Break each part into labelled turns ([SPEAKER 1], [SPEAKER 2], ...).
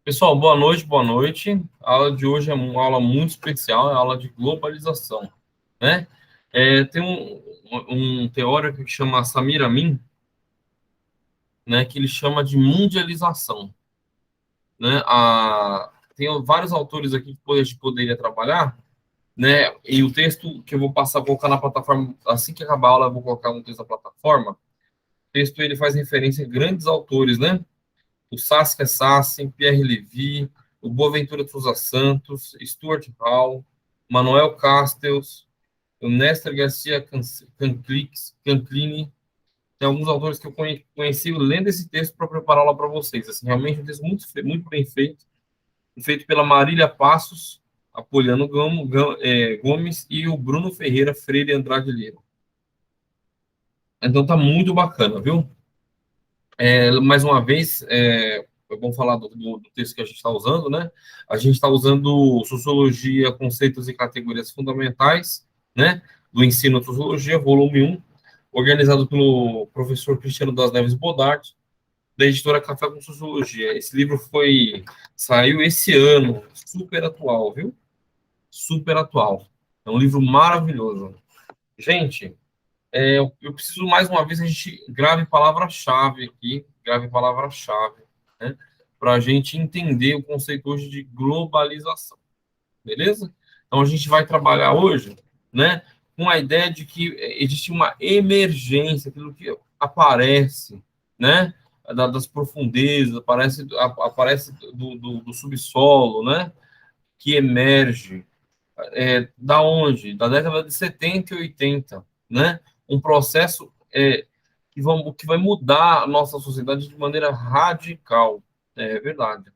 [SPEAKER 1] Pessoal, boa noite, boa noite. A aula de hoje é uma aula muito especial, é a aula de globalização, né? Tem um teórico que chama Samir Amin, né, que ele chama de mundialização, né? Tem vários autores aqui que a gente poderia trabalhar, né? E o texto que eu vou passar, colocar na plataforma, assim que acabar a aula, eu vou colocar um texto na plataforma. O texto ele faz referência a grandes autores, né? O Saskia Sassen, Pierre Levy, o Boaventura de Souza Santos, Stuart Hall, Manuel Castells, o Néstor Garcia Canclini. Tem alguns autores que eu conheci lendo esse texto para preparar aula para vocês. Assim, realmente um texto muito bem feito, feito pela Marília Passos, Apoliano Gomes e o Bruno Ferreira Freire Andrade Lima. Então tá muito bacana, viu? Mais uma vez, vamos falar do texto que a gente está usando, né? A gente está usando Sociologia, Conceitos e Categorias Fundamentais, né? Do Ensino de Sociologia, volume 1, organizado pelo professor Cristiano das Neves Bodart, da editora Café com Sociologia. Esse livro saiu esse ano, super atual, viu? Super atual. É um livro maravilhoso. Gente, eu preciso mais uma vez a gente grave palavra-chave aqui, grave palavra-chave, né? Para a gente entender o conceito hoje de globalização, beleza? Então a gente vai trabalhar hoje, né, com a ideia de que existe uma emergência, aquilo que aparece, né, das profundezas, aparece do subsolo, né, que emerge da onde? Da década de 70 e 80, né? Um processo que vai mudar a nossa sociedade de maneira radical. É verdade.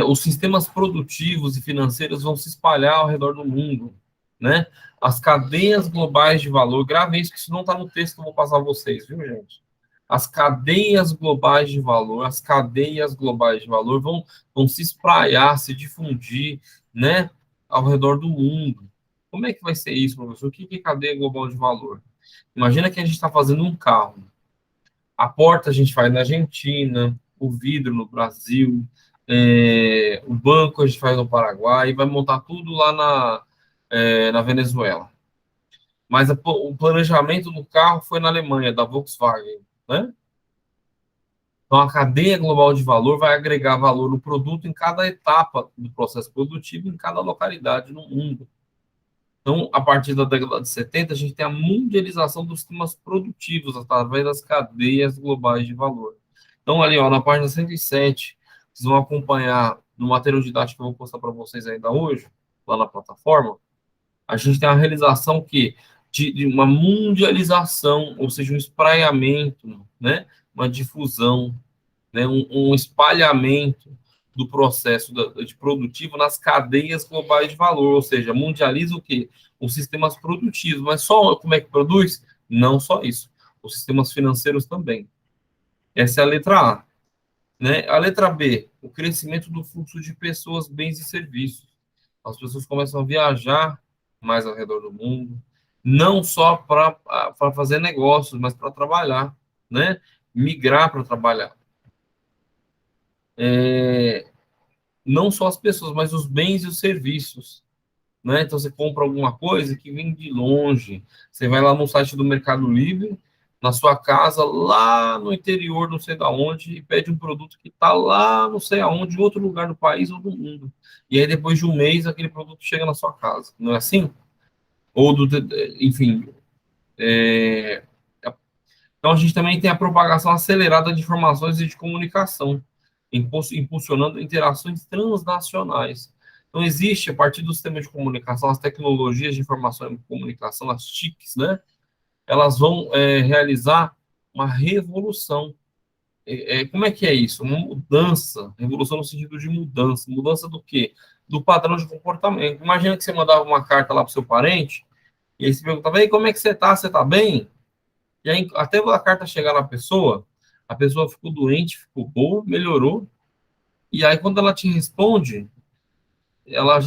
[SPEAKER 1] Os sistemas produtivos e financeiros vão se espalhar ao redor do mundo, né? As cadeias globais de valor, gravem isso, que isso não está no texto que eu vou passar a vocês, viu, gente? As cadeias globais de valor, as cadeias globais de valor vão se espraiar, se difundir, né, ao redor do mundo. Como é que vai ser isso, professor? O que é cadeia global de valor? Imagina que a gente está fazendo um carro. A porta a gente faz na Argentina, o vidro no Brasil, o banco a gente faz no Paraguai, e vai montar tudo lá na Venezuela. Mas o planejamento do carro foi na Alemanha, da Volkswagen, né? Então, a cadeia global de valor vai agregar valor no produto em cada etapa do processo produtivo, em cada localidade no mundo. Então, a partir da década de 70, a gente tem a mundialização dos sistemas produtivos através das cadeias globais de valor. Então, ali, ó, na página 107, vocês vão acompanhar no material didático que eu vou postar para vocês ainda hoje, lá na plataforma, a gente tem a realização de uma mundialização, ou seja, um espraiamento, né, uma difusão, né, um espalhamento do processo de produtivo nas cadeias globais de valor, ou seja, mundializa o quê? Os sistemas produtivos, mas só como é que produz? Não só isso, os sistemas financeiros também. Essa é a letra A. Né? A letra B, o crescimento do fluxo de pessoas, bens e serviços. As pessoas começam a viajar mais ao redor do mundo, não só para fazer negócios, mas para trabalhar, né? Migrar para trabalhar. Não só as pessoas, mas os bens e os serviços. Né? Então, você compra alguma coisa que vem de longe. Você vai lá no site do Mercado Livre, na sua casa, lá no interior, não sei da onde, e pede um produto que está lá, não sei aonde, em outro lugar do país ou do mundo. E aí, depois de um mês, aquele produto chega na sua casa. Não é assim? Enfim. É, então, a gente também tem a propagação acelerada de informações e de comunicação, impulsionando interações transnacionais. Então, existe, a partir do sistema de comunicação, as tecnologias de informação e comunicação, as TICs, né? Elas vão realizar uma revolução. Como é que é isso? Uma mudança, revolução no sentido de mudança. Mudança do quê? Do padrão de comportamento. Imagina que você mandava uma carta lá para o seu parente, e aí você perguntava, ei, como é que você está? Você está bem? E aí, até a carta chegar na pessoa, a pessoa ficou doente, ficou boa, melhorou. E aí, quando ela te responde, ela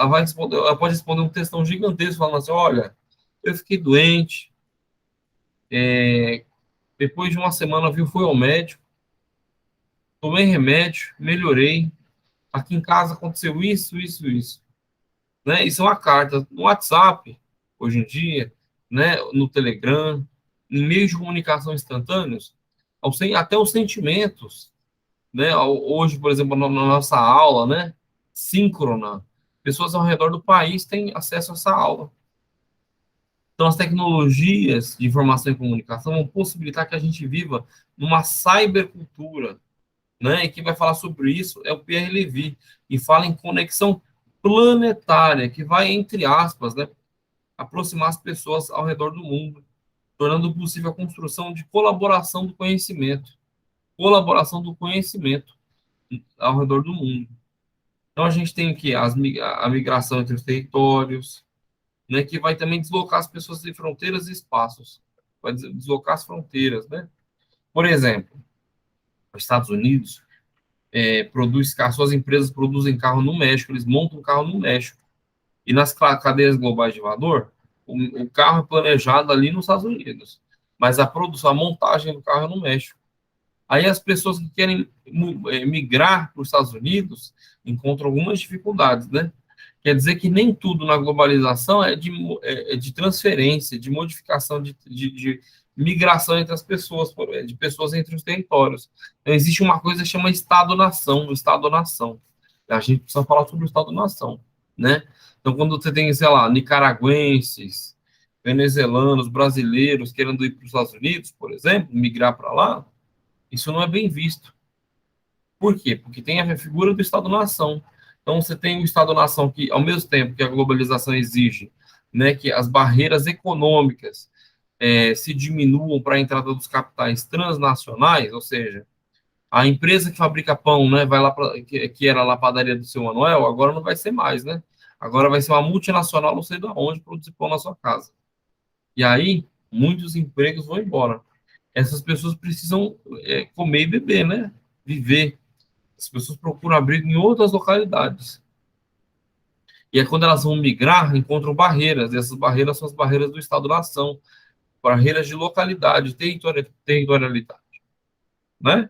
[SPEAKER 1] vai responder, ela pode responder um textão gigantesco, falando assim: olha, eu fiquei doente, depois de uma semana, viu, fui ao médico, tomei remédio, melhorei, aqui em casa aconteceu isso, isso, isso. Né? Isso é uma carta no WhatsApp, hoje em dia, né? No Telegram, em meios de comunicação instantâneos, até os sentimentos, né? Hoje, por exemplo, na nossa aula, né? Síncrona, pessoas ao redor do país têm acesso a essa aula. Então, as tecnologias de informação e comunicação vão possibilitar que a gente viva numa cybercultura, né? E quem vai falar sobre isso é o Pierre Levy, e fala em conexão planetária, que vai, entre aspas, né, aproximar as pessoas ao redor do mundo, tornando possível a construção de colaboração do conhecimento ao redor do mundo. Então, a gente tem aqui a migração entre os territórios, né, que vai também deslocar as pessoas de fronteiras e espaços, vai deslocar as fronteiras, né? Por exemplo, os Estados Unidos produz carro, suas empresas produzem carro no México, eles montam carro no México. E nas cadeias globais de valor, o carro é planejado ali nos Estados Unidos, mas a produção, a montagem do carro é no México. Aí as pessoas que querem migrar para os Estados Unidos encontram algumas dificuldades, né? Quer dizer que nem tudo na globalização é de transferência, de modificação, de migração entre as pessoas, de pessoas entre os territórios. Então, existe uma coisa que chama Estado-nação, Estado-nação. A gente precisa falar sobre o Estado-nação, né? Então, quando você tem, sei lá, nicaragüenses, venezuelanos, brasileiros querendo ir para os Estados Unidos, por exemplo, migrar para lá, isso não é bem visto. Por quê? Porque tem a figura do Estado-nação. Então, você tem o Estado-nação que, ao mesmo tempo que a globalização exige, né, que as barreiras econômicas se diminuam para a entrada dos capitais transnacionais, ou seja, a empresa que fabrica pão, né, vai lá que era lá a padaria do seu Manuel, agora não vai ser mais, né? Agora vai ser uma multinacional, não sei de onde, produzir pão na sua casa. E aí, muitos empregos vão embora. Essas pessoas precisam comer e beber, né? Viver. As pessoas procuram abrigo em outras localidades. E é quando elas vão migrar, encontram barreiras. E essas barreiras são as barreiras do Estado-nação, barreiras de localidade, territorialidade, né?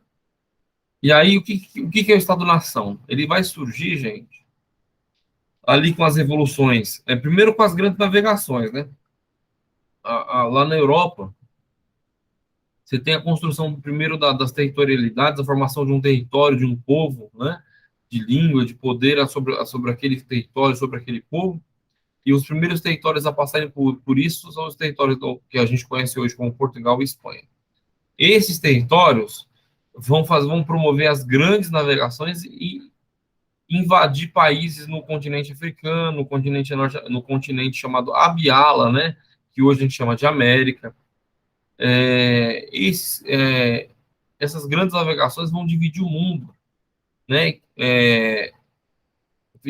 [SPEAKER 1] E aí, o que é o Estado-nação? Ele vai surgir, gente, ali com as revoluções. Primeiro com as grandes navegações, né? Lá na Europa, você tem a construção, primeiro, das territorialidades, a formação de um território, de um povo, né? De língua, de poder sobre aquele território, sobre aquele povo. E os primeiros territórios a passarem por isso são os territórios que a gente conhece hoje como Portugal e Espanha. Esses territórios vão promover as grandes navegações e invadir países no continente africano, no continente chamado Abiala, né, que hoje a gente chama de América. Essas grandes navegações vão dividir o mundo, né, e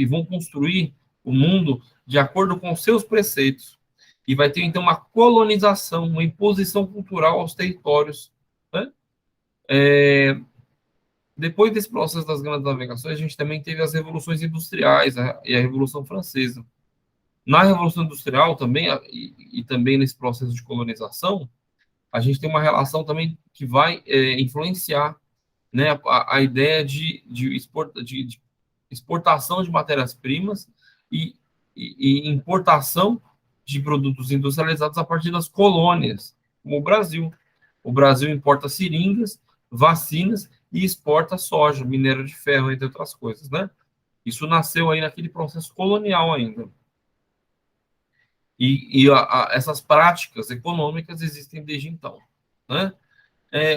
[SPEAKER 1] vão construir o mundo de acordo com seus preceitos. E vai ter, então, uma colonização, uma imposição cultural aos territórios. Né? Depois desse processo das grandes navegações, a gente também teve as revoluções industriais e a Revolução Francesa. Na Revolução Industrial também, e também nesse processo de colonização, a gente tem uma relação também que vai influenciar, né, a ideia de exportação de matérias-primas e, e importação de produtos industrializados a partir das colônias, como o Brasil. O Brasil importa seringas, vacinas e exporta soja, minério de ferro, entre outras coisas, né? Isso nasceu aí naquele processo colonial ainda. Essas práticas econômicas existem desde então, né?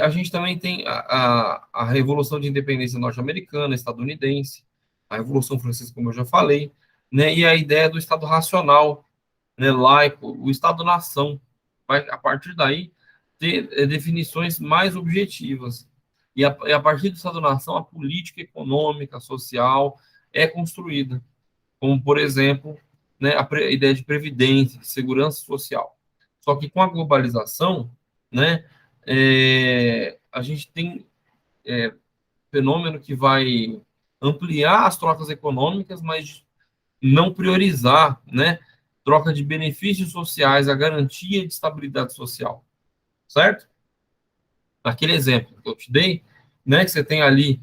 [SPEAKER 1] A gente também tem a Revolução de Independência norte-americana, estadunidense, a Revolução Francesa, como eu já falei, né? E a ideia do Estado racional, né? Laico, o Estado-nação, vai, a partir daí, ter definições mais objetivas. E a partir do Estado-nação, a política econômica, social é construída, como, por exemplo, né, a ideia de previdência, de segurança social. Só que com a globalização, né, a gente tem fenômeno que vai ampliar as trocas econômicas, mas não priorizar, né, troca de benefícios sociais, a garantia de estabilidade social, certo? Aquele exemplo que eu te dei, né, que você tem ali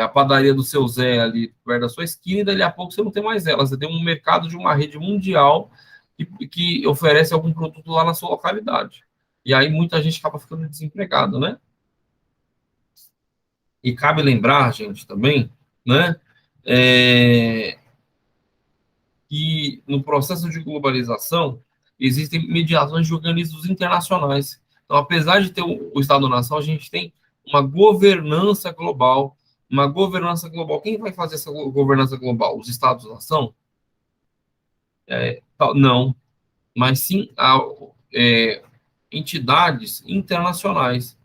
[SPEAKER 1] a padaria do seu Zé ali perto da sua esquina, e dali a pouco você não tem mais ela. Você tem um mercado de uma rede mundial que oferece algum produto lá na sua localidade. E aí muita gente acaba ficando desempregado, né? E cabe lembrar, gente, também, né? É, que no processo de globalização existem mediações de organismos internacionais. Então, apesar de ter o Estado-nação, a gente tem uma governança global. Uma governança global. Quem vai fazer essa governança global? Os Estados-nação? Não, mas sim entidades internacionais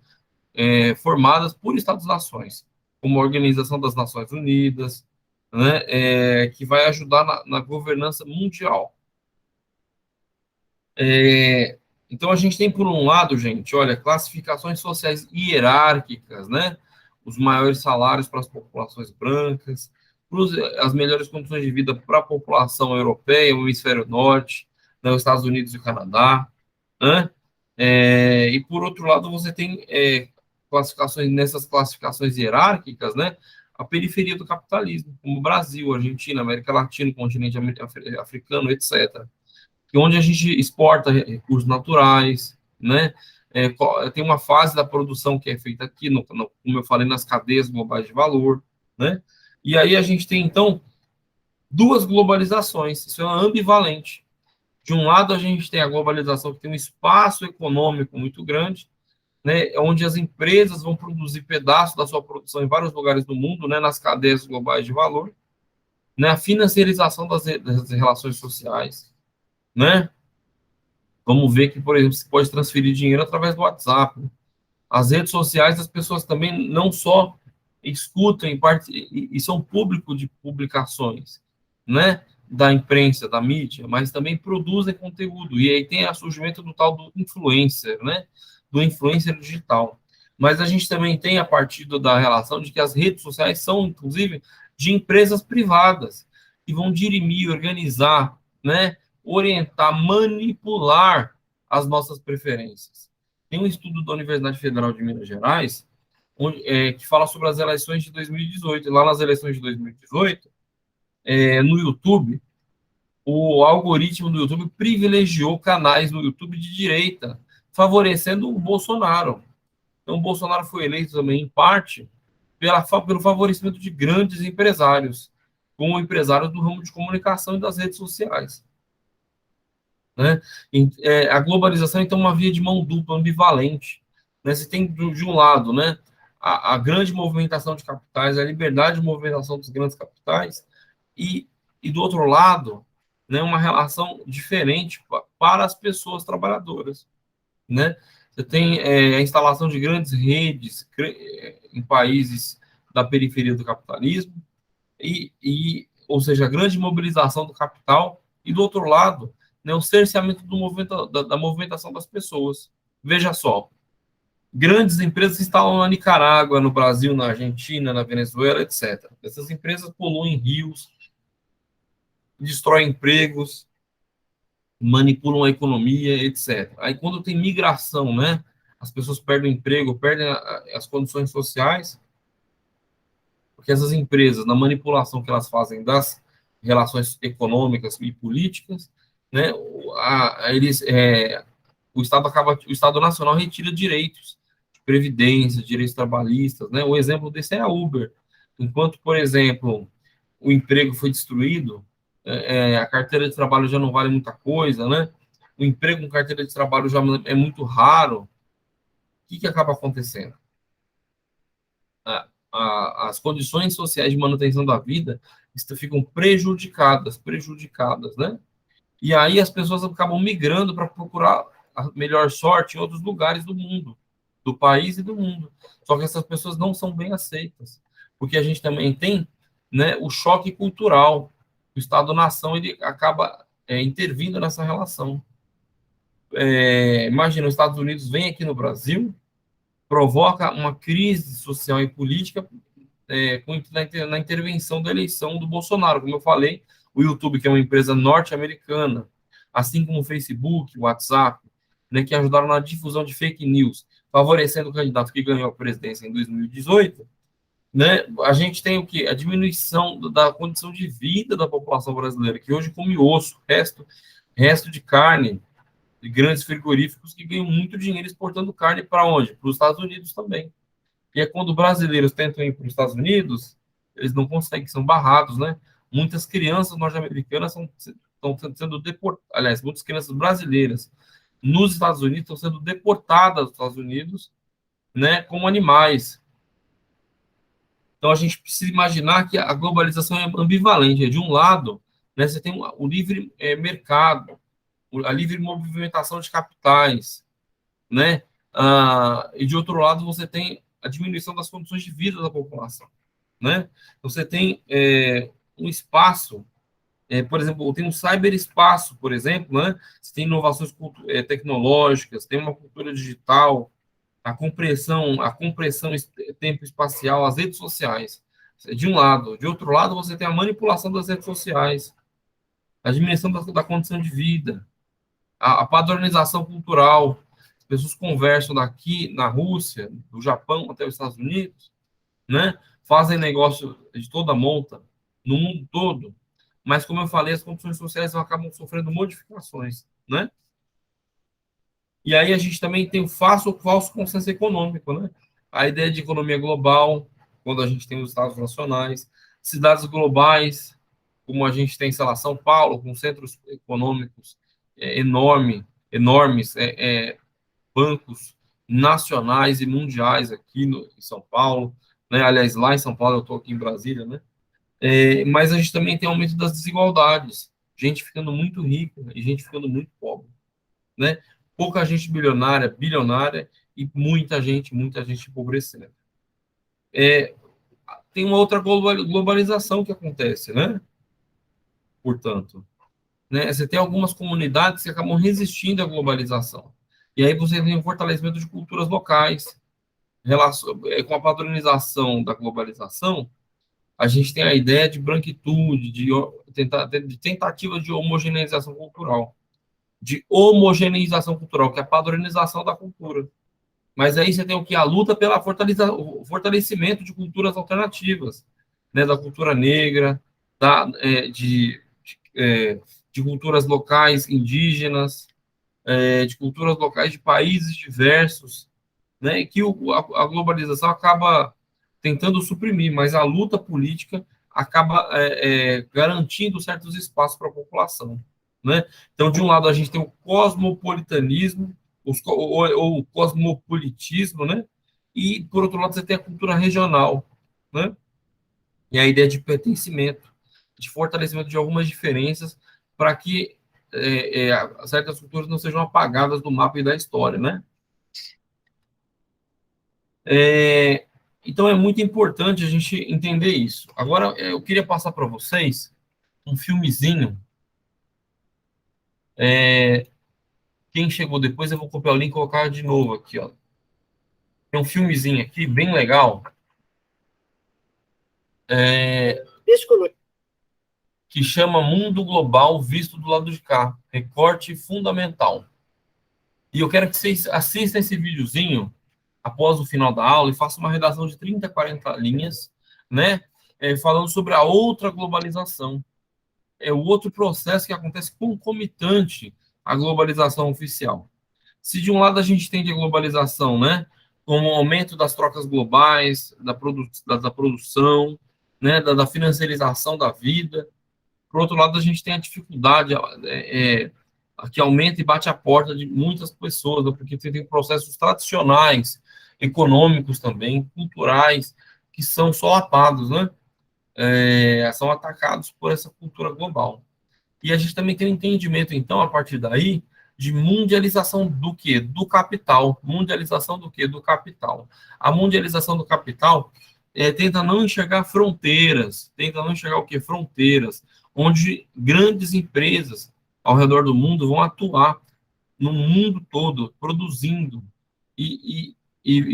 [SPEAKER 1] formadas por Estados-nações, como a Organização das Nações Unidas, né, que vai ajudar na governança mundial. Então, a gente tem, por um lado, gente, olha, classificações sociais hierárquicas, né? Os maiores salários para as populações brancas, as melhores condições de vida para a população europeia, o hemisfério norte, né, os Estados Unidos e o Canadá, né? E, por outro lado, você tem classificações, nessas classificações hierárquicas, né? A periferia do capitalismo, como Brasil, Argentina, América Latina, continente africano, etc., onde a gente exporta recursos naturais, né? Tem uma fase da produção que é feita aqui, como eu falei, nas cadeias globais de valor, né? E aí a gente tem, então, duas globalizações, isso é ambivalente. De um lado, a gente tem a globalização que tem um espaço econômico muito grande, né, onde as empresas vão produzir pedaços da sua produção em vários lugares do mundo, né, nas cadeias globais de valor, né, a financiarização das relações sociais, né? Vamos ver que, por exemplo, você pode transferir dinheiro através do WhatsApp. As redes sociais, as pessoas também não só escutam e são público de publicações, né, da imprensa, da mídia, mas também produzem conteúdo. E aí tem o surgimento do tal do influencer, né, do influencer digital. Mas a gente também tem a partir da relação de que as redes sociais são, inclusive, de empresas privadas que vão dirimir, organizar, né, orientar, manipular as nossas preferências. Tem um estudo da Universidade Federal de Minas Gerais que fala sobre as eleições de 2018. E lá nas eleições de 2018, no YouTube, o algoritmo do YouTube privilegiou canais no YouTube de direita, favorecendo o Bolsonaro. Então, o Bolsonaro foi eleito também, em parte, pelo favorecimento de grandes empresários, como empresários do ramo de comunicação e das redes sociais. Né? A globalização, então, é uma via de mão dupla, ambivalente. Né? Você tem, de um lado, né, a grande movimentação de capitais, a liberdade de movimentação dos grandes capitais, e do outro lado, né, uma relação diferente para as pessoas trabalhadoras. Né? Você tem a instalação de grandes redes em países da periferia do capitalismo, ou seja, a grande mobilização do capital, e do outro lado, né, o cerceamento da movimentação das pessoas. Veja só, grandes empresas se instalam na Nicarágua, no Brasil, na Argentina, na Venezuela, etc. Essas empresas poluem rios, destroem empregos, manipulam a economia, etc. Aí, quando tem migração, né, as pessoas perdem o emprego, perdem as condições sociais, porque essas empresas, na manipulação que elas fazem das relações econômicas e políticas, né, o Estado Nacional retira direitos de previdência, direitos trabalhistas, né? O exemplo desse é a Uber. Enquanto, por exemplo, o emprego foi destruído, a carteira de trabalho já não vale muita coisa, né? O emprego com carteira de trabalho já é muito raro. O que acaba acontecendo? As condições sociais de manutenção da vida ficam prejudicadas, né? E aí as pessoas acabam migrando para procurar a melhor sorte em outros lugares do mundo, do país e do mundo. Só que essas pessoas não são bem aceitas, porque a gente também tem, né, o choque cultural. O Estado-nação ele acaba intervindo nessa relação. Imagina, os Estados Unidos vem aqui no Brasil, provoca uma crise social e política na intervenção da eleição do Bolsonaro. Como eu falei, o YouTube, que é uma empresa norte-americana, assim como o Facebook, o WhatsApp, né, que ajudaram na difusão de fake news. favorecendo o candidato que ganhou a presidência em 2018, né, a gente tem o quê? A diminuição da condição de vida da população brasileira, que hoje come osso, resto de carne, de grandes frigoríficos que ganham muito dinheiro exportando carne para onde? Para os Estados Unidos também. E é quando brasileiros tentam ir para os Estados Unidos, eles não conseguem, são barrados, né? Muitas crianças norte-americanas estão sendo deportadas, aliás, muitas crianças brasileiras nos Estados Unidos estão sendo deportadas dos Estados Unidos, né, como animais. Então, a gente precisa imaginar que a globalização é ambivalente. De um lado, né, você tem o livre mercado, a livre movimentação de capitais, né? E, de outro lado, você tem a diminuição das condições de vida da população, né? Você tem um espaço, por exemplo, tem um cyberespaço, por exemplo, né? Você tem inovações tecnológicas, tem uma cultura digital, a compressão tempo espacial, as redes sociais, de um lado. De outro lado, você tem a manipulação das redes sociais, a diminuição da condição de vida, a padronização cultural. As pessoas conversam daqui na Rússia, do Japão até os Estados Unidos, né? Fazem negócio de toda monta no mundo todo, mas, como eu falei, as condições sociais acabam sofrendo modificações, né? E aí a gente também tem o falso consenso econômico, né? A ideia de economia global, quando a gente tem os estados nacionais, cidades globais, como a gente tem, sei lá, São Paulo, com centros econômicos enormes, bancos nacionais e mundiais aqui em São Paulo, né? Aliás, lá em São Paulo, eu estou aqui em Brasília, né? Mas a gente também tem aumento das desigualdades, gente ficando muito rica e gente ficando muito pobre, né? Pouca gente bilionária e muita gente empobrecendo. Tem uma outra globalização que acontece, né? Portanto, né? Você tem algumas comunidades que acabam resistindo à globalização. E aí você tem o fortalecimento de culturas locais. Com a padronização da globalização, a gente tem a ideia de branquitude, de tentativa de homogeneização cultural, que é a padronização da cultura. Mas aí você tem o que? A luta pela o fortalecimento de culturas alternativas, né? Da cultura negra, de culturas locais indígenas, de culturas locais de países diversos, né? Que a globalização acaba tentando suprimir, mas a luta política acaba garantindo certos espaços para a população, né? Então, de um lado, a gente tem o cosmopolitanismo, ou o cosmopolitismo, né? E, por outro lado, você tem a cultura regional, né? E a ideia de pertencimento, de fortalecimento de algumas diferenças para que certas culturas não sejam apagadas do mapa e da história, né? Então, é muito importante a gente entender isso. Agora, eu queria passar para vocês um filmezinho. Quem chegou depois, eu vou copiar o link e colocar de novo aqui, ó. Tem um filmezinho aqui, bem legal, que chama Mundo Global Visto do Lado de Cá, recorte fundamental. E eu quero que vocês assistam esse videozinho após o final da aula e façam uma redação de 30, 40 linhas, né? Falando sobre a outra globalização. É o outro processo que acontece concomitante à globalização oficial. Se de um lado a gente tem a globalização, né, como o aumento das trocas globais, da produção, né, da financiarização da vida, por outro lado a gente tem a dificuldade que aumenta e bate a porta de muitas pessoas, né, porque você tem processos tradicionais, econômicos também, culturais, que são solapados, né, são atacados por essa cultura global. E a gente também tem um entendimento, então, a partir daí, de mundialização do quê? Do capital. Mundialização do quê? Do capital. A mundialização do capital tenta não enxergar fronteiras, tenta não enxergar o quê? Fronteiras, onde grandes empresas ao redor do mundo vão atuar no mundo todo, produzindo e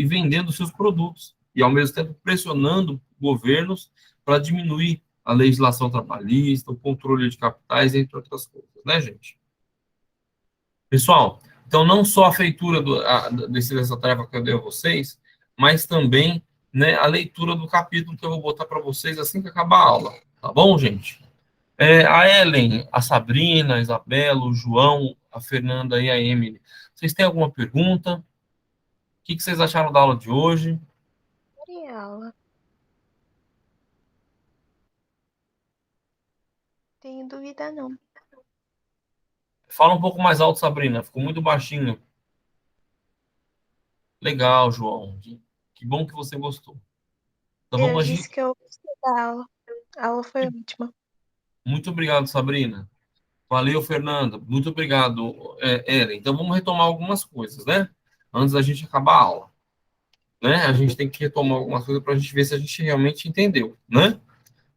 [SPEAKER 1] vendendo seus produtos, e ao mesmo tempo pressionando governos para diminuir a legislação trabalhista, o controle de capitais, entre outras coisas, né, gente? Pessoal, Então, não só a feitura dessa tarefa que eu dei a vocês, mas também, né, a leitura do capítulo que eu vou botar para vocês assim que acabar a aula. Tá bom, gente? A Ellen, a Sabrina, a Isabela, o João, a Fernanda e a Emily. Vocês têm alguma pergunta? O que vocês acharam da aula de hoje?
[SPEAKER 2] Aula. Tenho dúvida não.
[SPEAKER 1] Fala um pouco mais alto, Sabrina. Ficou muito baixinho. Legal, João. Que bom que você gostou. Então
[SPEAKER 2] Eu
[SPEAKER 1] vamos
[SPEAKER 2] disse
[SPEAKER 1] agir.
[SPEAKER 2] que eu gostei da aula. A aula foi ótima.
[SPEAKER 1] Muito obrigado, Sabrina. Valeu, Fernanda. Muito obrigado, Ellen. Então vamos retomar algumas coisas, né? Antes da gente acabar a aula, né? A gente tem que retomar algumas coisas para a gente ver se a gente realmente entendeu, né?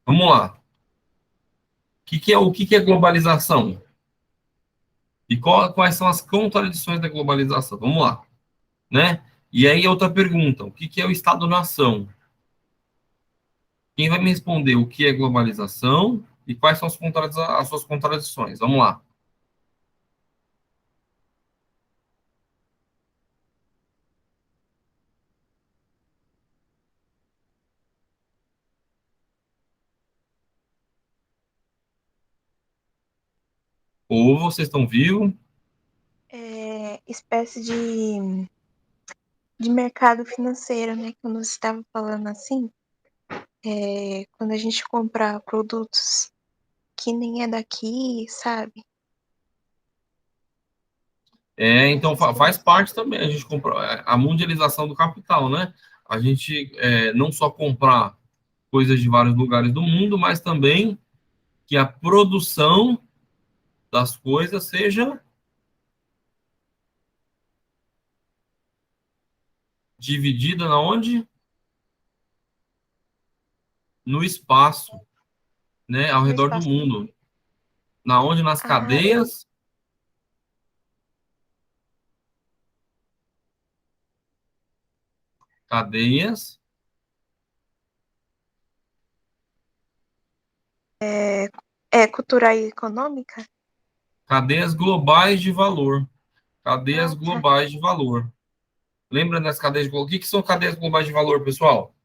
[SPEAKER 1] Vamos lá. O que é globalização? E quais são as contradições da globalização? Vamos lá, né? E aí outra pergunta, o que é o Estado-nação? Quem vai me responder o que é globalização e quais são as suas contradições? Vamos lá. Ou vocês estão vivos?
[SPEAKER 2] Espécie de mercado financeiro, né? Quando você estava falando assim, quando a gente compra produtos que nem é daqui, sabe?
[SPEAKER 1] Então
[SPEAKER 2] Essas
[SPEAKER 1] faz
[SPEAKER 2] coisas.
[SPEAKER 1] parte também a gente comprar a mundialização do capital, né? A gente não só comprar coisas de vários lugares do mundo, mas também que a produção das coisas seja dividida na onde? No espaço, né? Ao
[SPEAKER 2] No
[SPEAKER 1] redor do
[SPEAKER 2] espaço.
[SPEAKER 1] mundo. Na onde? Nas
[SPEAKER 2] Ah,
[SPEAKER 1] cadeias,
[SPEAKER 2] cultural e econômica?
[SPEAKER 1] cadeias globais de valor. Cadeias
[SPEAKER 2] Ah, tá.
[SPEAKER 1] globais de valor. Lembra das cadeias globais? O que são cadeias globais de valor, pessoal?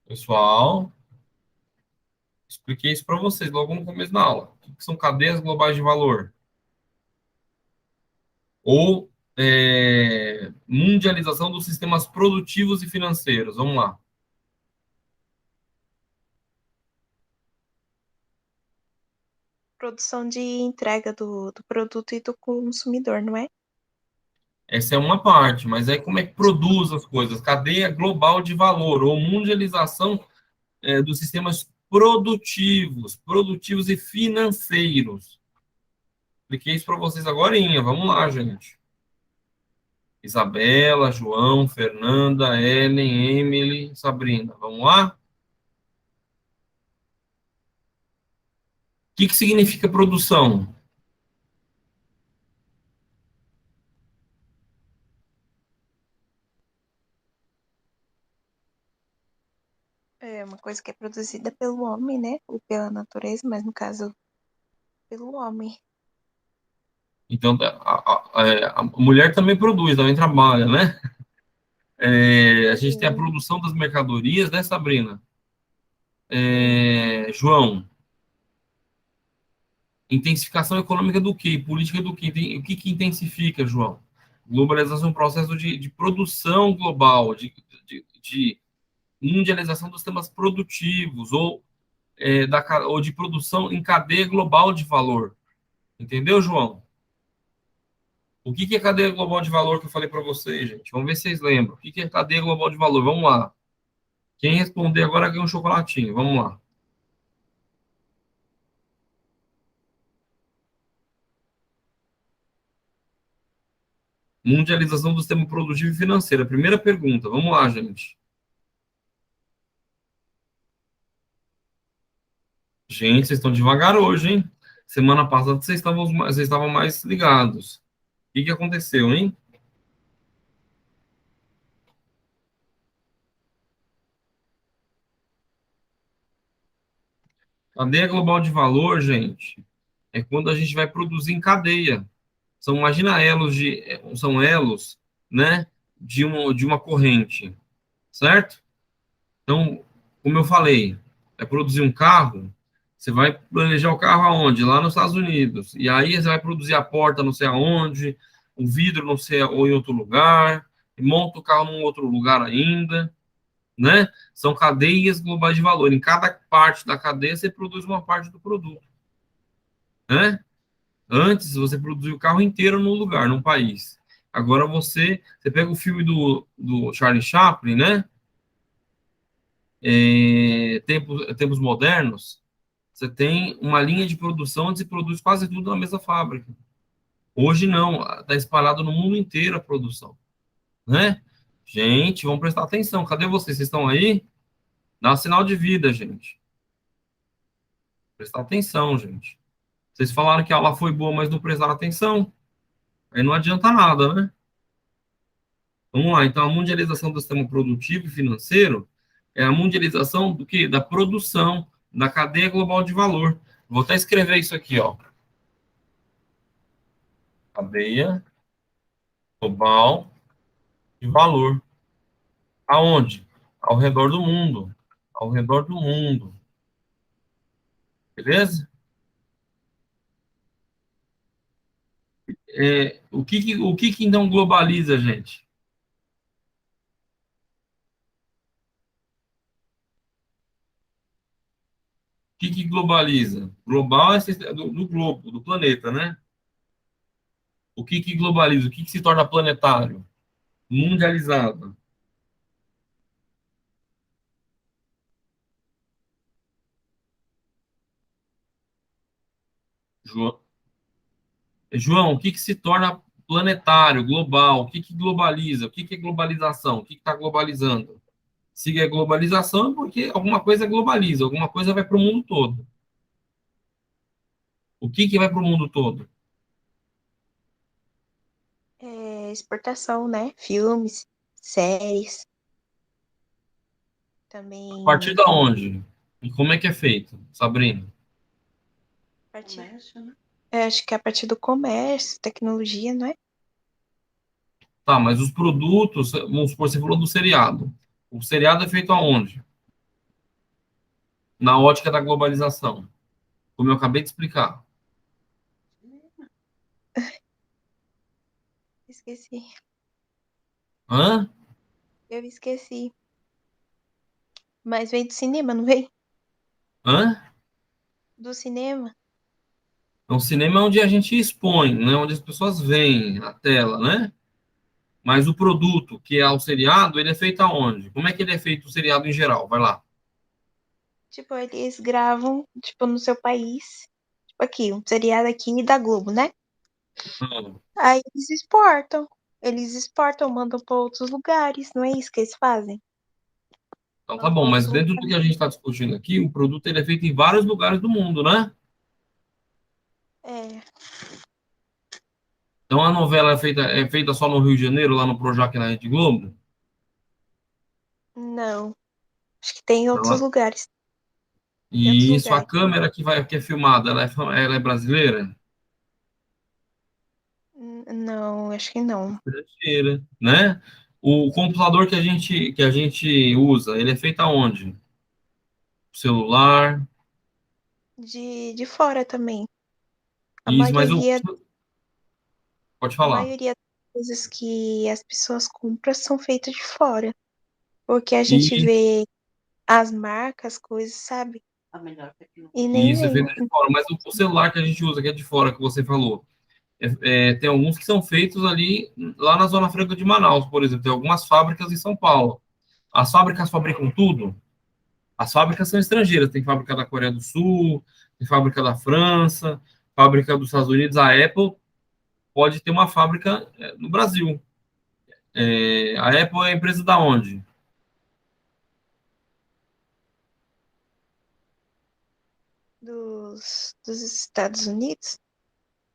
[SPEAKER 1] Pessoal, expliquei isso para vocês logo no começo da aula. O que são cadeias globais de valor? Ou mundialização dos sistemas produtivos e financeiros. Vamos lá.
[SPEAKER 2] Produção de entrega do produto e do consumidor, não é?
[SPEAKER 1] Essa é uma parte, mas aí como é que produz as coisas? Cadeia global de valor ou mundialização dos sistemas produtivos e financeiros. Expliquei isso para vocês agora. Vamos lá, gente. Isabela, João, Fernanda, Ellen, Emily, Sabrina. Vamos lá? O que significa produção?
[SPEAKER 2] É uma coisa que é produzida pelo homem, né? Ou pela natureza, mas no caso, pelo homem.
[SPEAKER 1] Então, a mulher também produz, também trabalha, né? A gente tem a
[SPEAKER 2] Sim,
[SPEAKER 1] produção das mercadorias, né, Sabrina?
[SPEAKER 2] sim.
[SPEAKER 1] João, intensificação econômica do quê? Política do quê? O que intensifica, João? Globalização é um processo de produção global, de mundialização dos sistemas produtivos, ou de produção em cadeia global de valor. Entendeu, João? O que é cadeia global de valor que eu falei para vocês, gente? Vamos ver se vocês lembram. O que é cadeia global de valor? Vamos lá. Quem responder agora ganha um chocolatinho. Vamos lá. Mundialização do sistema produtivo e financeiro. Primeira pergunta. Vamos lá, gente. Gente, vocês estão devagar hoje, hein? Semana passada vocês estavam mais ligados. O que aconteceu, hein? Cadeia global de valor, gente, é quando a gente vai produzir em cadeia. Imagina são elos, né, de uma corrente, certo? Então, como eu falei, é produzir um carro, você vai planejar o carro aonde? Lá nos Estados Unidos. E aí você vai produzir a porta não sei aonde, o vidro não sei ou em outro lugar, e monta o carro num outro lugar ainda, né? São cadeias globais de valor. Em cada parte da cadeia você produz uma parte do produto, né? Antes você produzia o carro inteiro num lugar, num país. Agora você pega o filme do Charlie Chaplin, né? Tempos modernos, você tem uma linha de produção onde se produz quase tudo na mesma fábrica. Hoje não, está espalhado no mundo inteiro a produção, né? Gente, vamos prestar atenção. Cadê vocês? Vocês estão aí? Dá um sinal de vida, gente. Prestar atenção, gente. Vocês falaram que a aula foi boa, mas não prestaram atenção. Aí não adianta nada, né? Vamos lá. Então, a mundialização do sistema produtivo e financeiro é a mundialização do quê? Da produção, da cadeia global de valor. Vou até escrever isso aqui, ó. Cadeia global de valor. Aonde? Ao redor do mundo. Ao redor do mundo. Beleza? O que então globaliza, gente? O que globaliza? Global é do globo, do planeta, né? O que globaliza? O que se torna planetário? Mundializado. João, João, o que se torna planetário, global? O que globaliza? O que é globalização? O que está globalizando? Se é globalização, é porque alguma coisa globaliza, alguma coisa vai para o mundo todo. O que vai para o mundo todo?
[SPEAKER 2] Exportação, né? Filmes, séries,
[SPEAKER 1] A partir
[SPEAKER 2] também
[SPEAKER 1] da onde? E como é que é feito, Sabrina?
[SPEAKER 2] comércio, né? Acho que é a partir do comércio, tecnologia, não é?
[SPEAKER 1] Tá, mas os produtos, vamos supor, você falou do seriado. O seriado é feito aonde? Na ótica da globalização, como eu acabei de explicar.
[SPEAKER 2] Esqueci.
[SPEAKER 1] Hã?
[SPEAKER 2] Eu esqueci. Mas veio do cinema, não veio?
[SPEAKER 1] Hã?
[SPEAKER 2] Do cinema?
[SPEAKER 1] Então, o cinema é onde a gente expõe, né? Onde as pessoas veem a tela, né? Mas o produto, que é o seriado, ele é feito aonde? Como é que ele é feito o seriado em geral? Vai lá.
[SPEAKER 2] Tipo, eles gravam, tipo, no seu país. Tipo, aqui, um seriado aqui da Globo, né?
[SPEAKER 1] Hum.
[SPEAKER 2] Aí eles exportam. Eles exportam, mandam para outros lugares. Não é isso que eles fazem?
[SPEAKER 1] Então tá
[SPEAKER 2] Mandam para
[SPEAKER 1] bom, mas
[SPEAKER 2] outros
[SPEAKER 1] dentro do que a
[SPEAKER 2] lugares.
[SPEAKER 1] gente está discutindo aqui, o produto ele é feito em vários lugares do mundo, né?
[SPEAKER 2] É,
[SPEAKER 1] Então a novela é feita só no Rio de Janeiro, lá no Projac na Rede Globo?
[SPEAKER 2] não. Acho que tem em outros
[SPEAKER 1] Ela-
[SPEAKER 2] lugares. Em outros
[SPEAKER 1] E isso, a
[SPEAKER 2] lugares.
[SPEAKER 1] câmera que é filmada, ela é brasileira?
[SPEAKER 2] Não, acho que não.
[SPEAKER 1] Brasileira, né? O computador que a gente usa, ele é feito aonde? Celular,
[SPEAKER 2] De fora também. A
[SPEAKER 1] isso, mas
[SPEAKER 2] maioria,
[SPEAKER 1] pode
[SPEAKER 2] a
[SPEAKER 1] falar.
[SPEAKER 2] maioria das coisas que as pessoas compram são feitas de fora. Porque a gente
[SPEAKER 1] E
[SPEAKER 2] vê as marcas, coisas, sabe? E
[SPEAKER 1] E
[SPEAKER 2] nem
[SPEAKER 1] isso é
[SPEAKER 2] vem.
[SPEAKER 1] feito de fora. Mas o celular que a gente usa, que é de fora, que você falou, tem alguns que são feitos ali, lá na Zona Franca de Manaus, por exemplo. Tem algumas fábricas em São Paulo. As fábricas fabricam tudo? As fábricas são estrangeiras. Tem fábrica da Coreia do Sul, tem fábrica da França, fábrica dos Estados Unidos. A Apple pode ter uma fábrica no Brasil. A Apple é a empresa da onde?
[SPEAKER 2] Dos Estados Unidos,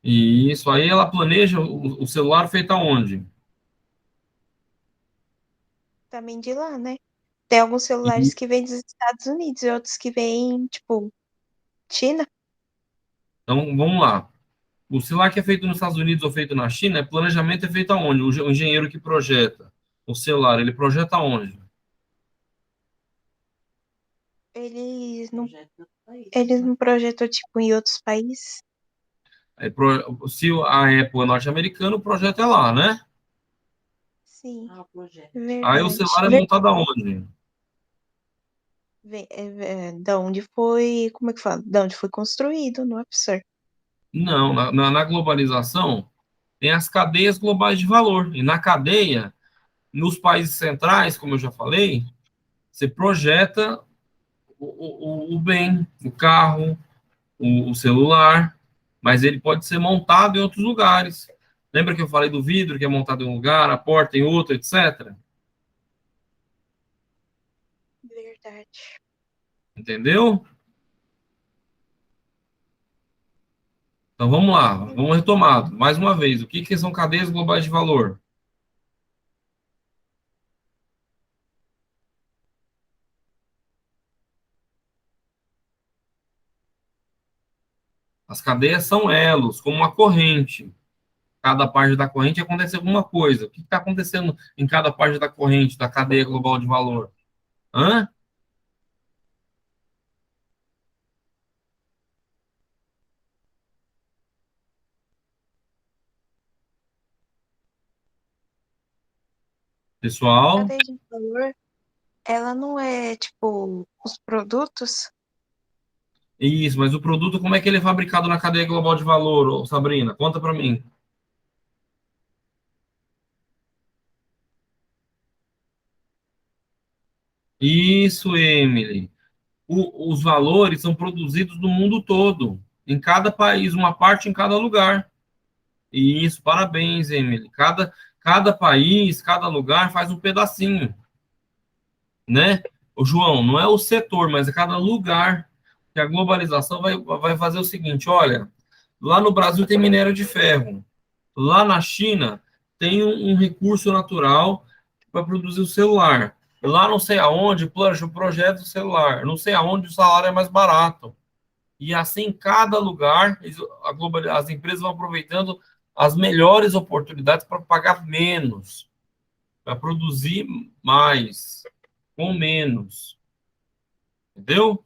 [SPEAKER 1] E isso aí ela planeja o celular feito aonde?
[SPEAKER 2] também de lá, né? Tem alguns celulares que vêm dos Estados Unidos e outros que vêm, tipo, China?
[SPEAKER 1] Então, vamos lá. O celular que é feito nos Estados Unidos ou feito na China, planejamento é feito aonde? O engenheiro que projeta o celular, ele projeta aonde?
[SPEAKER 2] Eles não projetam, tipo, em outros países?
[SPEAKER 1] Se a Apple é norte-americana, o projeto é lá, né?
[SPEAKER 2] Sim,
[SPEAKER 1] Aí o
[SPEAKER 2] verdade.
[SPEAKER 1] celular é montado aonde?
[SPEAKER 2] Da onde foi, como é que fala? Da onde foi construído, não é, professor?
[SPEAKER 1] Não, na globalização tem as cadeias globais de valor. E na cadeia, nos países centrais, como eu já falei, você projeta o bem, o carro, o celular, mas ele pode ser montado em outros lugares. Lembra que eu falei do vidro, que é montado em um lugar, a porta em outro, etc.
[SPEAKER 2] Verdade.
[SPEAKER 1] Entendeu? Então vamos lá, vamos retomar. Mais uma vez, o que são cadeias globais de valor? As cadeias são elos, como uma corrente. Cada parte da corrente acontece alguma coisa. O que está acontecendo em cada parte da corrente, da cadeia global de valor? Hã?
[SPEAKER 2] A
[SPEAKER 1] Pessoal?
[SPEAKER 2] cadeia de valor, ela não é, tipo, os produtos?
[SPEAKER 1] Isso, mas o produto, como é que ele é fabricado na cadeia global de valor, ô, Sabrina? Conta para mim. Isso, Emily. Os valores são produzidos no mundo todo, em cada país, uma parte em cada lugar. Isso, parabéns, Emily. Cada país, cada lugar faz um pedacinho, né? O João, não é o setor, mas é cada lugar. Que a globalização vai fazer o seguinte: olha, lá no Brasil tem minério de ferro, lá na China tem um recurso natural para produzir o celular. Lá não sei aonde, planeja o projeto do celular. Não sei aonde o salário é mais barato. E assim, em cada lugar, as empresas vão aproveitando as melhores oportunidades para pagar menos, para produzir mais, com menos. Entendeu?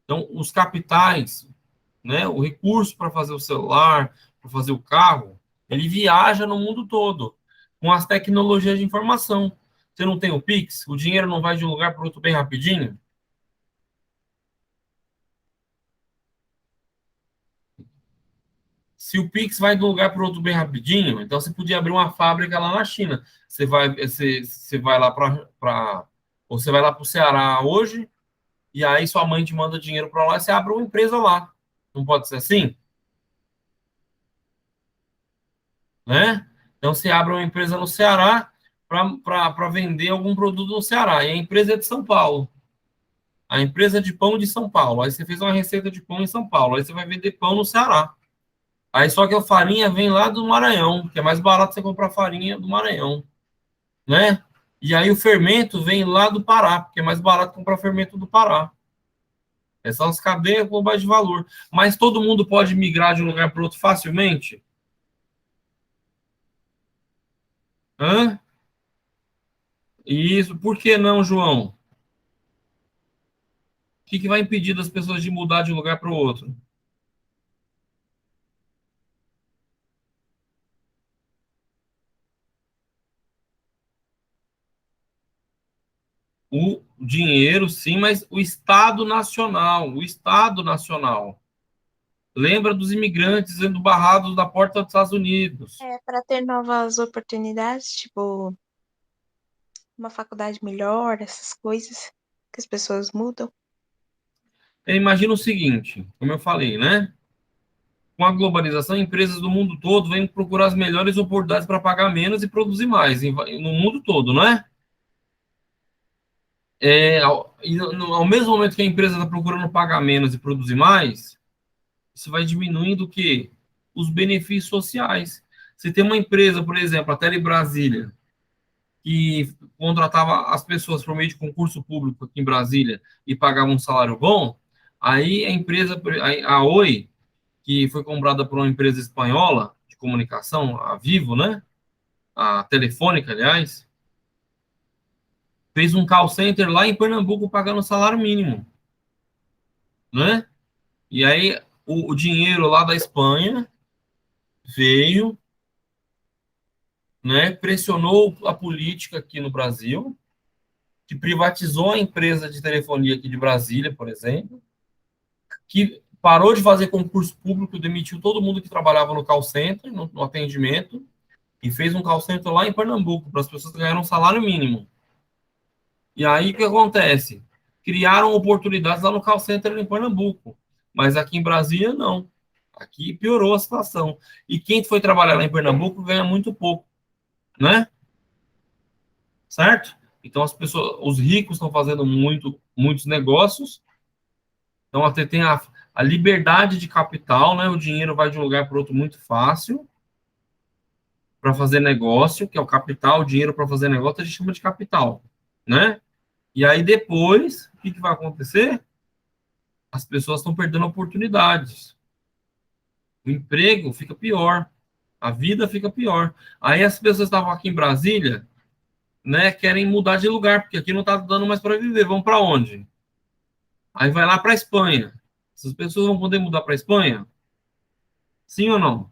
[SPEAKER 1] Então, os capitais, né, o recurso para fazer o celular, para fazer o carro, ele viaja no mundo todo com as tecnologias de informação. Você não tem o Pix, o dinheiro não vai de um lugar para outro bem rapidinho. Se o Pix vai de um lugar para outro bem rapidinho, então você podia abrir uma fábrica lá na China. Você vai lá você vai lá para o Ceará hoje, e aí sua mãe te manda dinheiro para lá e você abre uma empresa lá. Não pode ser assim? Né? Então você abre uma empresa no Ceará para vender algum produto no Ceará. E a empresa é de São Paulo. A empresa de pão de São Paulo. Aí você fez uma receita de pão em São Paulo. Aí você vai vender pão no Ceará. Aí só que a farinha vem lá do Maranhão, que é mais barato você comprar farinha do Maranhão, né? E aí o fermento vem lá do Pará, porque é mais barato comprar fermento do Pará. Essas são as cadeias globais de valor. Mas todo mundo pode migrar de um lugar para outro facilmente? Hã? Isso, por que não, João? Que vai impedir das pessoas de mudar de um lugar para o outro? O dinheiro, sim, mas o Estado Nacional. Lembra dos imigrantes sendo barrados da porta dos Estados Unidos.
[SPEAKER 2] É para ter novas oportunidades, tipo, uma faculdade melhor, essas coisas que as pessoas mudam.
[SPEAKER 1] Imagina o seguinte, como eu falei, né? Com a globalização, empresas do mundo todo vêm procurar as melhores oportunidades para pagar menos e produzir mais no mundo todo, não é? Ao mesmo momento que a empresa está procurando pagar menos e produzir mais, isso vai diminuindo o quê? Os benefícios sociais. Se tem uma empresa, por exemplo, a Tele Brasília, que contratava as pessoas por meio de concurso público aqui em Brasília e pagava um salário bom, Aí a Oi, que foi comprada por uma empresa espanhola de comunicação, a Vivo, né? A Telefônica, aliás, fez um call center lá em Pernambuco pagando salário mínimo, né? E aí o dinheiro lá da Espanha veio, né? Pressionou a política aqui no Brasil, que privatizou a empresa de telefonia aqui de Brasília, por exemplo, que parou de fazer concurso público, demitiu todo mundo que trabalhava no call center, no atendimento, e fez um call center lá em Pernambuco, para as pessoas ganharem um salário mínimo. E aí o que acontece? Criaram oportunidades lá no call center em Pernambuco, mas aqui em Brasília não. Aqui piorou a situação. E quem foi trabalhar lá em Pernambuco ganha muito pouco, né? Certo? Então as pessoas, os ricos estão fazendo muitos negócios. Então até tem a liberdade de capital, né? O dinheiro vai de um lugar para outro muito fácil para fazer negócio, que é o capital, o dinheiro para fazer negócio a gente chama de capital, né? E aí depois, o que vai acontecer? As pessoas estão perdendo oportunidades. O emprego fica pior, a vida fica pior. Aí as pessoas estavam aqui em Brasília, né, querem mudar de lugar, porque aqui não está dando mais para viver. Vão para onde? Aí vai lá para a Espanha. Essas pessoas vão poder mudar para a Espanha? Sim ou não?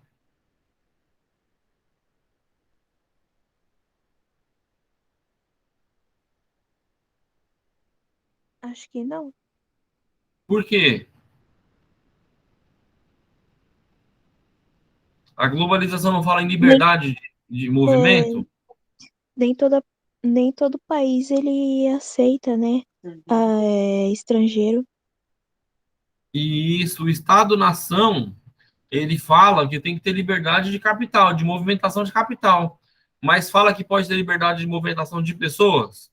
[SPEAKER 2] Acho que não.
[SPEAKER 1] Por quê? A globalização não fala em
[SPEAKER 2] Nem,
[SPEAKER 1] liberdade de
[SPEAKER 2] é,
[SPEAKER 1] movimento?
[SPEAKER 2] nem toda, nem todo país ele aceita, né? Estrangeiro.
[SPEAKER 1] E isso, o Estado-nação, ele fala que tem que ter liberdade de capital, de movimentação de capital. Mas fala que pode ter liberdade de movimentação de pessoas?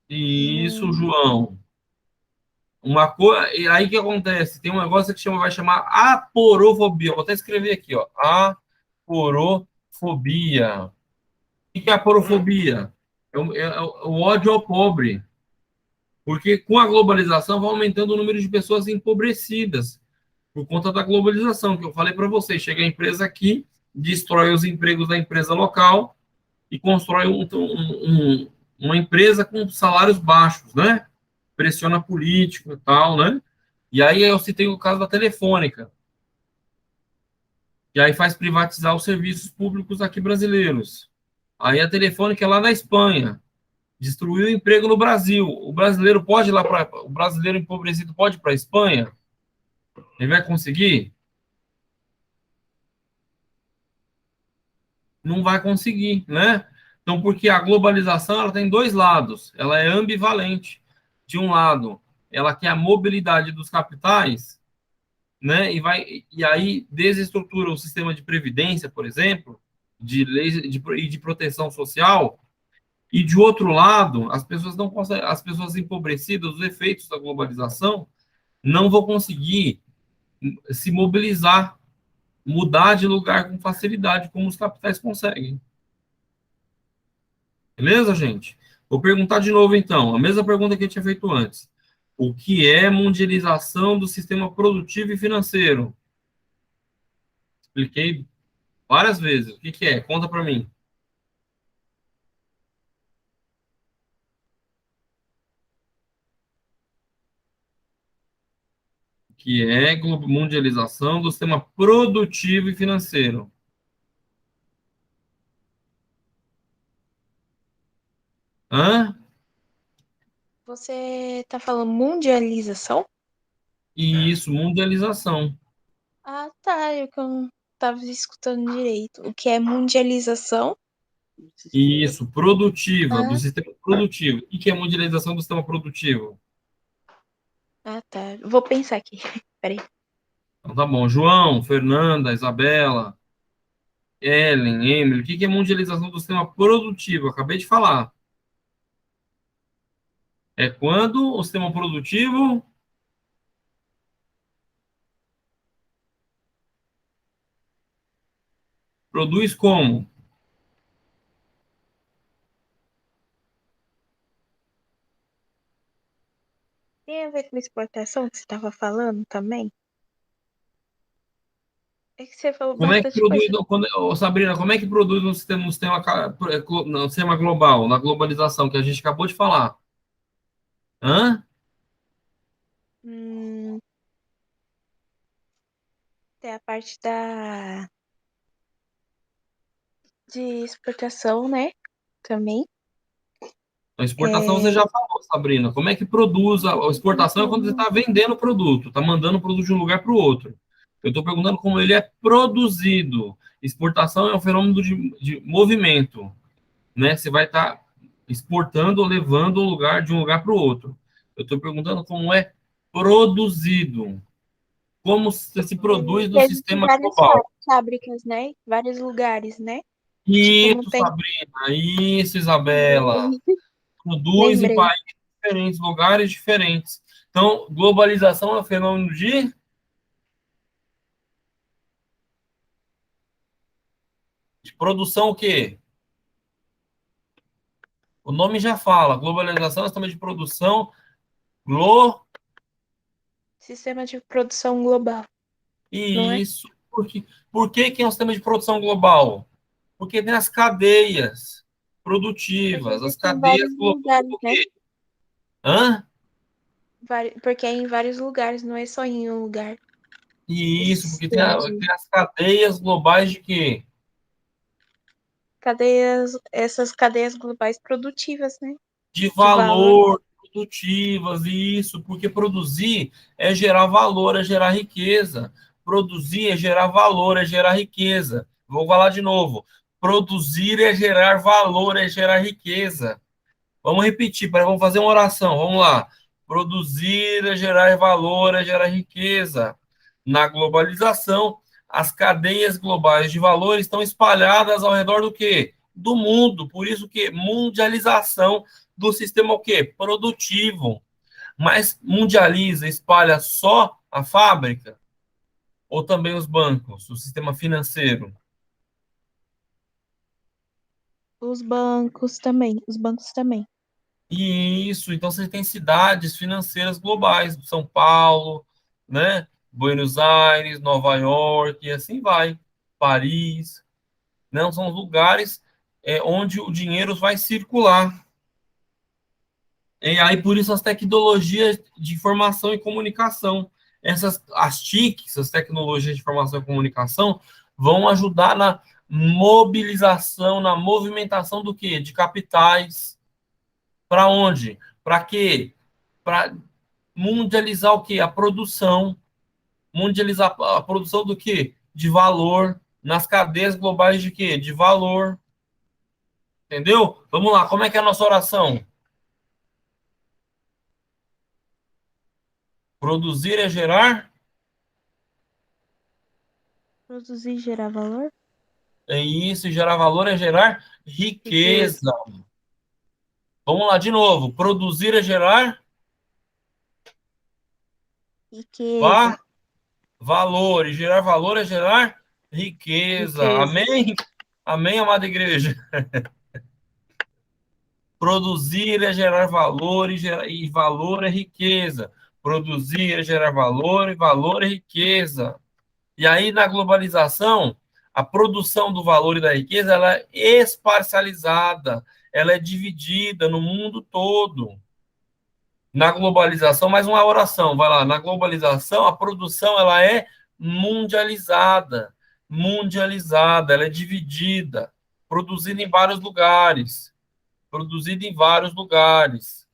[SPEAKER 1] E isso,
[SPEAKER 2] Não.
[SPEAKER 1] João. Uma coisa. E aí o que acontece? Tem um negócio que chama, vai chamar aporofobia. Vou até escrever aqui, ó. Aporofobia. O que é aporofobia? É o ódio ao pobre. Porque com a globalização vai aumentando o número de pessoas empobrecidas por conta da globalização, que eu falei para vocês. Chega a empresa aqui, destrói os empregos da empresa local e constrói uma empresa com salários baixos, né? Pressiona político e tal, né? E aí eu citei o caso da Telefônica, que aí faz privatizar os serviços públicos aqui brasileiros. Aí a Telefônica é lá na Espanha, destruiu o emprego no Brasil. O brasileiro pode ir lá para o brasileiro empobrecido pode ir para a Espanha? Ele vai conseguir? Não vai conseguir, né? Então, porque a globalização ela tem dois lados, ela é ambivalente. De um lado, ela quer a mobilidade dos capitais, né? E aí desestrutura o sistema de previdência, por exemplo, de leis de proteção social. E de outro lado, as pessoas não conseguem, as pessoas empobrecidas, os efeitos da globalização, não vão conseguir se mobilizar, mudar de lugar com facilidade, como os capitais conseguem. Beleza, gente? Vou perguntar de novo, então, a mesma pergunta que eu tinha feito antes. O que é mundialização do sistema produtivo e financeiro? Expliquei várias vezes. O que é? Conta para mim. O que é mundialização do sistema produtivo e financeiro? Hã?
[SPEAKER 2] Você tá falando mundialização?
[SPEAKER 1] E isso, mundialização.
[SPEAKER 2] Ah, tá. Eu que eu não tava escutando direito. O que é mundialização?
[SPEAKER 1] E isso, produtiva, do
[SPEAKER 2] Ah,
[SPEAKER 1] sistema produtivo. O que é mundialização do sistema produtivo?
[SPEAKER 2] ah, tá. Vou pensar aqui. Peraí.
[SPEAKER 1] Então, tá bom. João, Fernanda, Isabela, Ellen, Emily, o que é mundialização do sistema produtivo? Acabei de falar. É quando o sistema produtivo produz como?
[SPEAKER 2] Tem a ver com exportação que você estava falando também? É que você falou
[SPEAKER 1] Como é que
[SPEAKER 2] bastante
[SPEAKER 1] produz,
[SPEAKER 2] coisa.
[SPEAKER 1] Sabrina, como é que produz no sistema global, na globalização, que a gente acabou de falar? Hã?
[SPEAKER 2] Hum, tem a parte de exportação, né? Também.
[SPEAKER 1] A exportação você
[SPEAKER 2] É,
[SPEAKER 1] já falou, Sabrina. Como é que produz? A exportação é quando você
[SPEAKER 2] uhum,
[SPEAKER 1] está vendendo o produto, está mandando o produto de um lugar para o outro. Eu estou perguntando como ele é produzido. Exportação é um fenômeno de movimento, né? Você vai estar exportando ou levando o lugar de um lugar para o outro. Eu estou perguntando como é produzido, como se produz no
[SPEAKER 2] que existem
[SPEAKER 1] sistema
[SPEAKER 2] várias
[SPEAKER 1] global.
[SPEAKER 2] fábricas, né? Vários lugares, né? Tipo, não
[SPEAKER 1] Isso,
[SPEAKER 2] tem.
[SPEAKER 1] Sabrina. Isso, Isabela. Produz em
[SPEAKER 2] Lembrei.
[SPEAKER 1] países diferentes, lugares diferentes. Então, globalização é um fenômeno de produção o quê? O nome já fala. Globalização é também de produção glo
[SPEAKER 2] Sistema de produção global, não é?
[SPEAKER 1] e isso. Por que é um sistema de produção global? Porque tem as cadeias
[SPEAKER 2] Porque
[SPEAKER 1] produtivas, as
[SPEAKER 2] existem
[SPEAKER 1] cadeias
[SPEAKER 2] vários
[SPEAKER 1] globais
[SPEAKER 2] lugares,
[SPEAKER 1] do
[SPEAKER 2] né?
[SPEAKER 1] quê? Hã?
[SPEAKER 2] Porque é em vários lugares, não é só em um lugar
[SPEAKER 1] E
[SPEAKER 2] esse
[SPEAKER 1] isso, porque
[SPEAKER 2] sistema de
[SPEAKER 1] tem as cadeias globais de quê?
[SPEAKER 2] cadeias, essas cadeias globais produtivas, né?
[SPEAKER 1] De
[SPEAKER 2] De valor.
[SPEAKER 1] valor, produtivas, e isso, porque produzir é gerar valor, é gerar riqueza. Produzir é gerar valor, é gerar riqueza. Vou falar de novo. Produzir é gerar valor, é gerar riqueza. Vamos repetir, vamos fazer uma oração. Vamos lá. Produzir é gerar valor, é gerar riqueza. Na globalização, as cadeias globais de valor estão espalhadas ao redor do quê? Do mundo. Por isso que mundialização do sistema o quê? Produtivo. Mas mundializa, espalha só a fábrica ou também os bancos, o sistema financeiro?
[SPEAKER 2] Os bancos também.
[SPEAKER 1] E isso, então você tem cidades financeiras globais, São Paulo, né? Buenos Aires, Nova York, e assim vai. Paris, não são lugares onde o dinheiro vai circular. E aí por isso as tecnologias de informação e comunicação, as TICs, as tecnologias de informação e comunicação, vão ajudar na mobilização, na movimentação do quê? De capitais. Para onde? Para quê? Para mundializar o quê? A produção. Mundializar a produção do quê? De valor. Nas cadeias globais de quê? De valor. Entendeu? Vamos lá, como é que é a nossa oração? Produzir é gerar?
[SPEAKER 2] Produzir e gerar valor?
[SPEAKER 1] É isso, gerar valor é gerar
[SPEAKER 2] Riqueza.
[SPEAKER 1] riqueza. Vamos lá de novo. Produzir é gerar
[SPEAKER 2] Riqueza.
[SPEAKER 1] valor. E gerar valor é gerar riqueza.
[SPEAKER 2] Riqueza.
[SPEAKER 1] Amém? Amém, amada igreja? Produzir é gerar valor e valor é riqueza. Produzir é gerar valor e valor é riqueza. E aí, na globalização, a produção do valor e da riqueza ela é esparcializada, ela é dividida no mundo todo. Na globalização, mais uma oração, vai lá. Na globalização, a produção ela é mundializada, mundializada, ela é dividida, produzida em vários lugares, produzida em vários lugares.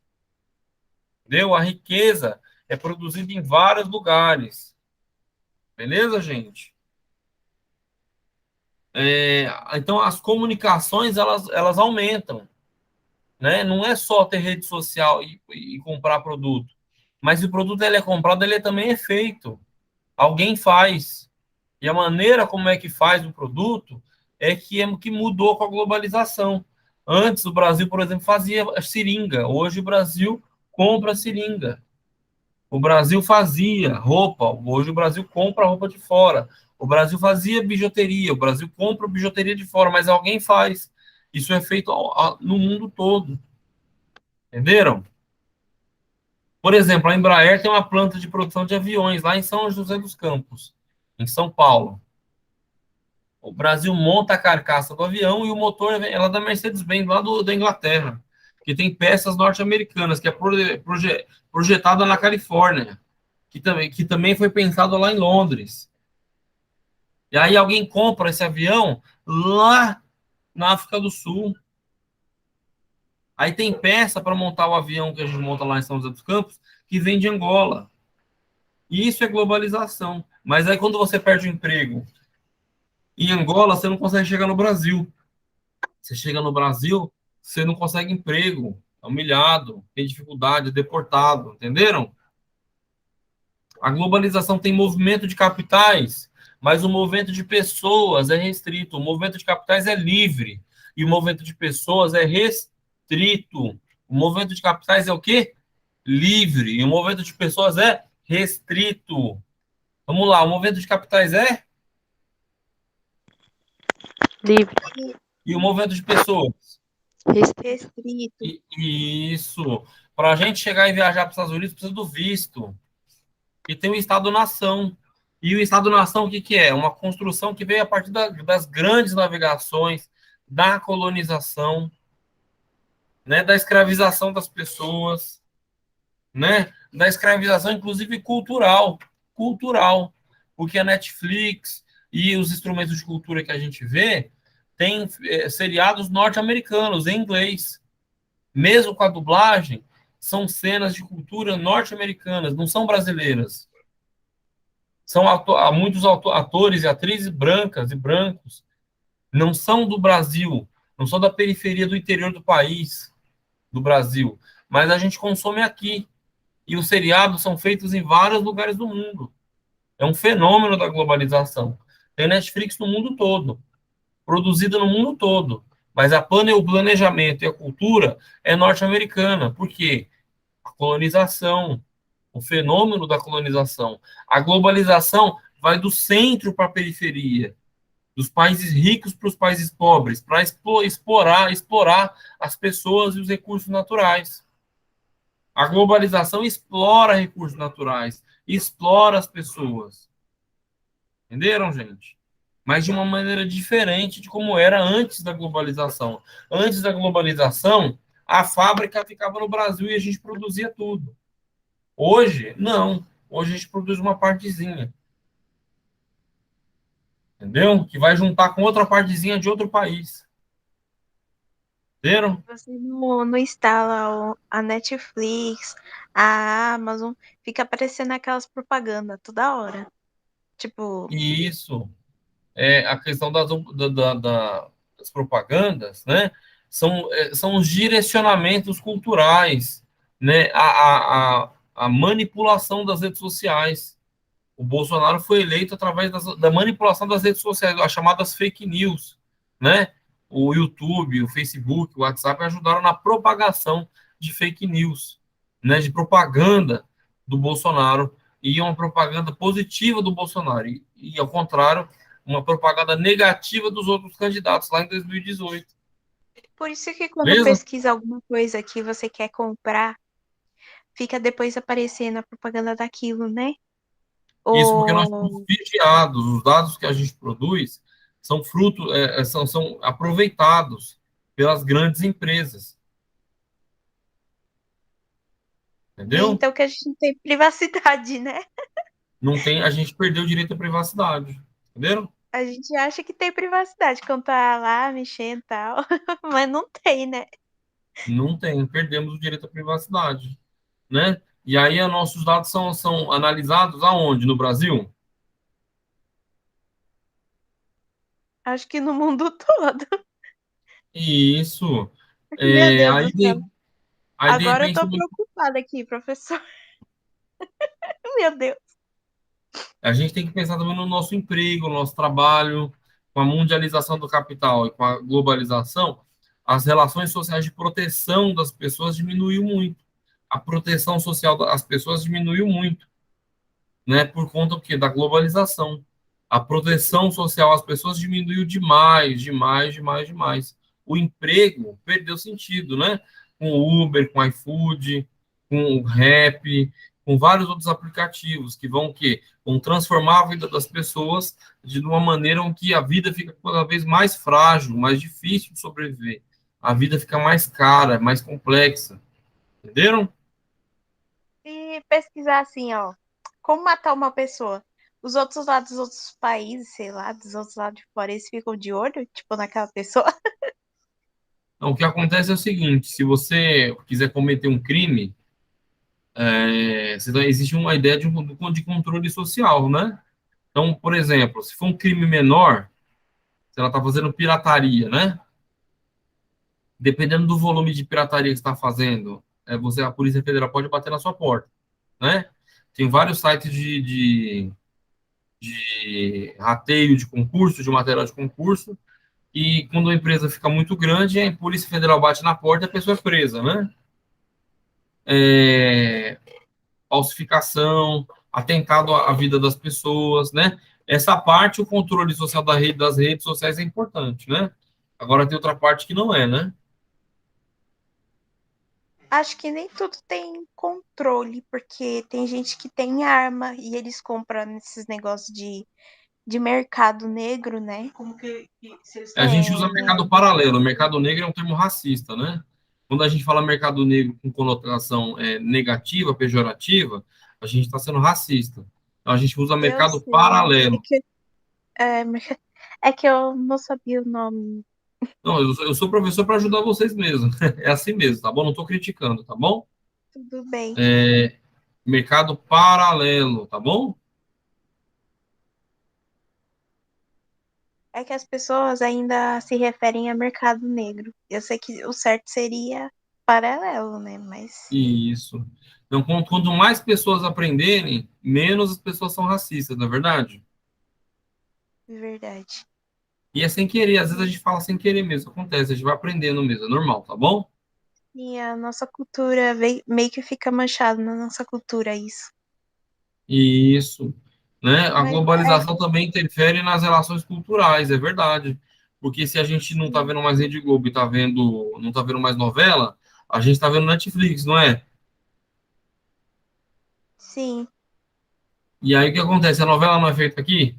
[SPEAKER 1] Entendeu? A riqueza é produzida em vários lugares. Beleza, gente? Então, as comunicações, elas aumentam. Né? Não é só ter rede social e comprar produto. Mas se o produto ele é comprado, ele também é feito. Alguém faz. E a maneira como é que faz o produto que mudou com a globalização. Antes, o Brasil, por exemplo, fazia seringa. Hoje, o Brasil compra seringa. O Brasil fazia roupa, hoje o Brasil compra roupa de fora. O Brasil fazia bijuteria, o Brasil compra bijuteria de fora, mas alguém faz. Isso é feito no mundo todo. Entenderam? Por exemplo, a Embraer tem uma planta de produção de aviões lá em São José dos Campos, em São Paulo. O Brasil monta a carcaça do avião e o motor é lá da Mercedes-Benz, lá da Inglaterra, que tem peças norte-americanas, que é projetada na Califórnia, que também foi pensado lá em Londres. E aí alguém compra esse avião lá na África do Sul. Aí tem peça para montar o avião que a gente monta lá em São José dos Campos, que vem de Angola. E isso é globalização. Mas aí quando você perde o emprego em Angola, você não consegue chegar no Brasil. Você chega no Brasil, você não consegue emprego, é humilhado, tem dificuldade, é deportado, entenderam? A globalização tem movimento de capitais, mas o movimento de pessoas é restrito. O movimento de capitais é livre e o movimento de pessoas é restrito. O movimento de capitais é o quê? Livre. E o movimento de pessoas é restrito. Vamos lá, o movimento de capitais é?
[SPEAKER 3] Livre.
[SPEAKER 1] E o movimento de pessoas?
[SPEAKER 2] Restrito.
[SPEAKER 1] Isso. Para a gente chegar e viajar para os Estados Unidos, precisa do visto. E tem o Estado-nação. E o Estado-nação, o que, que é? Uma construção que veio a partir das grandes navegações, da colonização, né, da escravização das pessoas, né, da escravização, inclusive cultural. Cultural. Porque a Netflix e os instrumentos de cultura que a gente vê tem seriados norte-americanos, em inglês. Mesmo com a dublagem, são cenas de cultura norte-americanas, não são brasileiras. São muitos atores e atrizes brancas e brancos, não são do Brasil, não são da periferia do interior do país, do Brasil, mas a gente consome aqui. E os seriados são feitos em vários lugares do mundo. É um fenômeno da globalização. Tem Netflix no mundo todo, produzida no mundo todo. Mas o planejamento e a cultura é norte-americana. Por quê? A colonização, o fenômeno da colonização. A globalização vai do centro para a periferia, dos países ricos para os países pobres, para explorar as pessoas e os recursos naturais. A globalização explora recursos naturais, explora as pessoas. Entenderam, gente? Mas de uma maneira diferente de como era antes da globalização. Antes da globalização, a fábrica ficava no Brasil e a gente produzia tudo. Hoje, não. Hoje a gente produz uma partezinha. Entendeu? Que vai juntar com outra partezinha de outro país. Entenderam?
[SPEAKER 2] Você não instala a Netflix, a Amazon, fica aparecendo aquelas propagandas toda hora. Tipo,
[SPEAKER 1] E isso é a questão das propagandas, né? São os direcionamentos culturais, né? A manipulação das redes sociais. O Bolsonaro foi eleito através da manipulação das redes sociais, as chamadas fake news, né? O YouTube, o Facebook, o WhatsApp ajudaram na propagação de fake news, né? De propaganda do Bolsonaro e uma propaganda positiva do Bolsonaro e ao contrário, uma propaganda negativa dos outros candidatos lá em 2018.
[SPEAKER 2] por isso que quando
[SPEAKER 1] Beleza?
[SPEAKER 2] pesquisa alguma coisa que você quer comprar, fica depois aparecendo a propaganda daquilo, né?
[SPEAKER 1] Isso porque nós somos
[SPEAKER 2] Ou
[SPEAKER 1] vigiados, os dados que a gente produz são fruto, são aproveitados pelas grandes empresas. Entendeu?
[SPEAKER 2] então que a gente não tem privacidade, né?
[SPEAKER 1] Não tem, a gente perdeu o direito à privacidade. Entenderam?
[SPEAKER 2] A gente acha que tem privacidade quando tá lá mexendo e tal, mas não tem, né?
[SPEAKER 1] Não tem, perdemos o direito à privacidade, né? E aí nossos dados são analisados aonde? No Brasil?
[SPEAKER 2] Acho que no mundo todo.
[SPEAKER 1] Isso.
[SPEAKER 2] Meu
[SPEAKER 1] É,
[SPEAKER 2] Deus do
[SPEAKER 1] aí,
[SPEAKER 2] céu.
[SPEAKER 1] de, aí, de
[SPEAKER 2] Agora eu
[SPEAKER 1] repente,
[SPEAKER 2] tô preocupada aqui, professor. Meu Deus.
[SPEAKER 1] a gente tem que pensar também no nosso emprego, no nosso trabalho, com a mundialização do capital e com a globalização, as relações sociais de proteção das pessoas diminuiu muito. A proteção social das pessoas diminuiu muito, né? Por conta do quê? Da globalização. A proteção social às pessoas diminuiu demais, demais, demais, demais. O emprego perdeu sentido, né? Com o Uber, com o iFood, com o Rap, com vários outros aplicativos que vão o quê? Vão transformar a vida das pessoas de uma maneira em que a vida fica cada vez mais frágil, mais difícil de sobreviver. A vida fica mais cara, mais complexa. Entenderam?
[SPEAKER 2] E pesquisar assim, ó, como matar uma pessoa. Os outros lá dos outros países, sei lá, dos outros lados de fora, eles ficam de olho, tipo, naquela pessoa.
[SPEAKER 1] Então, o que acontece é o seguinte: se você quiser cometer um crime, existe uma ideia de controle social, né? Então, por exemplo, se for um crime menor, se ela está fazendo pirataria, né? Dependendo do volume de pirataria que está fazendo, a Polícia Federal pode bater na sua porta, né? Tem vários sites de rateio de concurso, de material de concurso, e quando a empresa fica muito grande, a Polícia Federal bate na porta e a pessoa é presa, né? É, falsificação, atentado à vida das pessoas, né? Essa parte, o controle social das redes sociais é importante, né? Agora tem outra parte que não é, né?
[SPEAKER 2] Acho que nem tudo tem controle, porque tem gente que tem arma e eles compram nesses negócios de mercado negro, né?
[SPEAKER 3] Como que se eles
[SPEAKER 1] A
[SPEAKER 3] estão
[SPEAKER 1] gente usa
[SPEAKER 2] É,
[SPEAKER 1] mercado paralelo. Mercado negro é um termo racista, né? Quando a gente fala mercado negro com conotação negativa, pejorativa, a gente está sendo racista. Então, a gente usa
[SPEAKER 2] eu
[SPEAKER 1] mercado
[SPEAKER 2] sei.
[SPEAKER 1] paralelo.
[SPEAKER 2] É, é que eu não sabia o nome.
[SPEAKER 1] Não, eu sou professor para ajudar vocês mesmo. É assim mesmo, tá bom? Não estou criticando, tá bom?
[SPEAKER 2] Tudo bem.
[SPEAKER 1] Mercado paralelo, tá bom?
[SPEAKER 2] É que as pessoas ainda se referem a mercado negro. Eu sei que o certo seria paralelo, né? Mas,
[SPEAKER 1] Isso. Então, quanto mais pessoas aprenderem, menos as pessoas são racistas, não é verdade?
[SPEAKER 2] de verdade.
[SPEAKER 1] E é sem querer, às vezes a gente fala sem querer mesmo, acontece, a gente vai aprendendo mesmo, é normal, tá bom?
[SPEAKER 2] E a nossa cultura meio que fica manchado na nossa cultura isso.
[SPEAKER 1] Isso, né? A
[SPEAKER 2] Mas é,
[SPEAKER 1] globalização também interfere nas relações culturais, é verdade. Porque se a gente não tá
[SPEAKER 2] sim,
[SPEAKER 1] vendo mais Rede Globo e não tá vendo mais novela, a gente tá vendo Netflix, não é?
[SPEAKER 2] sim,
[SPEAKER 1] E aí o que acontece? A novela não é feita aqui?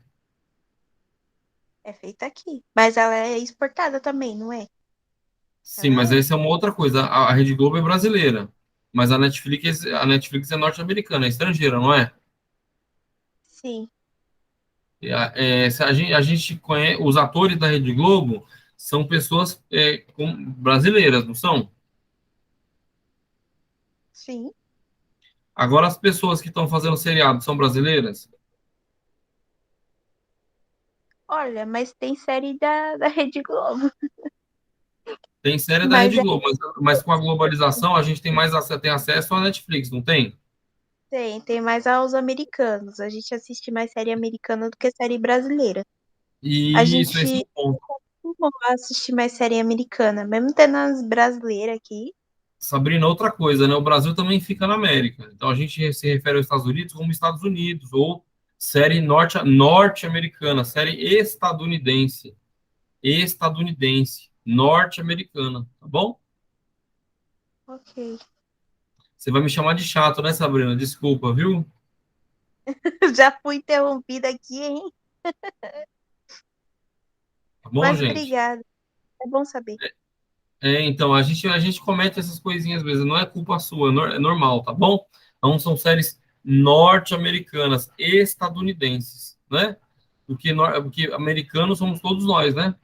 [SPEAKER 2] é feita aqui. Mas ela é exportada também, não é?
[SPEAKER 1] Sim,
[SPEAKER 2] Ela
[SPEAKER 1] mas
[SPEAKER 2] é.
[SPEAKER 1] essa é uma outra coisa. A Rede Globo é brasileira, mas a Netflix é norte-americana, é estrangeira, não é?
[SPEAKER 2] Sim,
[SPEAKER 1] Se a gente conhece, os atores da Rede Globo são pessoas brasileiras, não são?
[SPEAKER 2] sim.
[SPEAKER 1] Agora, as pessoas que estão fazendo seriado são brasileiras?
[SPEAKER 2] Olha, mas tem série da Rede Globo.
[SPEAKER 1] Tem série da
[SPEAKER 2] Mas
[SPEAKER 1] Rede
[SPEAKER 2] é,
[SPEAKER 1] Globo, mas com a globalização a gente tem acesso à Netflix, não tem?
[SPEAKER 2] tem mais aos americanos. A gente assiste mais série americana do que série brasileira. A
[SPEAKER 1] Isso, esse é o
[SPEAKER 2] gente
[SPEAKER 1] ponto.
[SPEAKER 2] costuma assistir mais série americana, mesmo tendo as brasileiras aqui.
[SPEAKER 1] Sabrina, outra coisa, né? O Brasil também fica na América. Então a gente se refere aos Estados Unidos como Estados Unidos, ou série norte-americana, série estadunidense, norte-americana, tá bom?
[SPEAKER 2] Ok.
[SPEAKER 1] Você vai me chamar de chato, né, Sabrina? Desculpa, viu?
[SPEAKER 2] Já fui interrompida aqui, hein?
[SPEAKER 1] Tá bom,
[SPEAKER 2] Mas
[SPEAKER 1] gente?
[SPEAKER 2] obrigada. É bom saber.
[SPEAKER 1] Então, a gente comete essas coisinhas às vezes, não é culpa sua, é normal, tá bom? Então, são séries norte-americanas, estadunidenses, né? Porque americanos somos todos nós, né?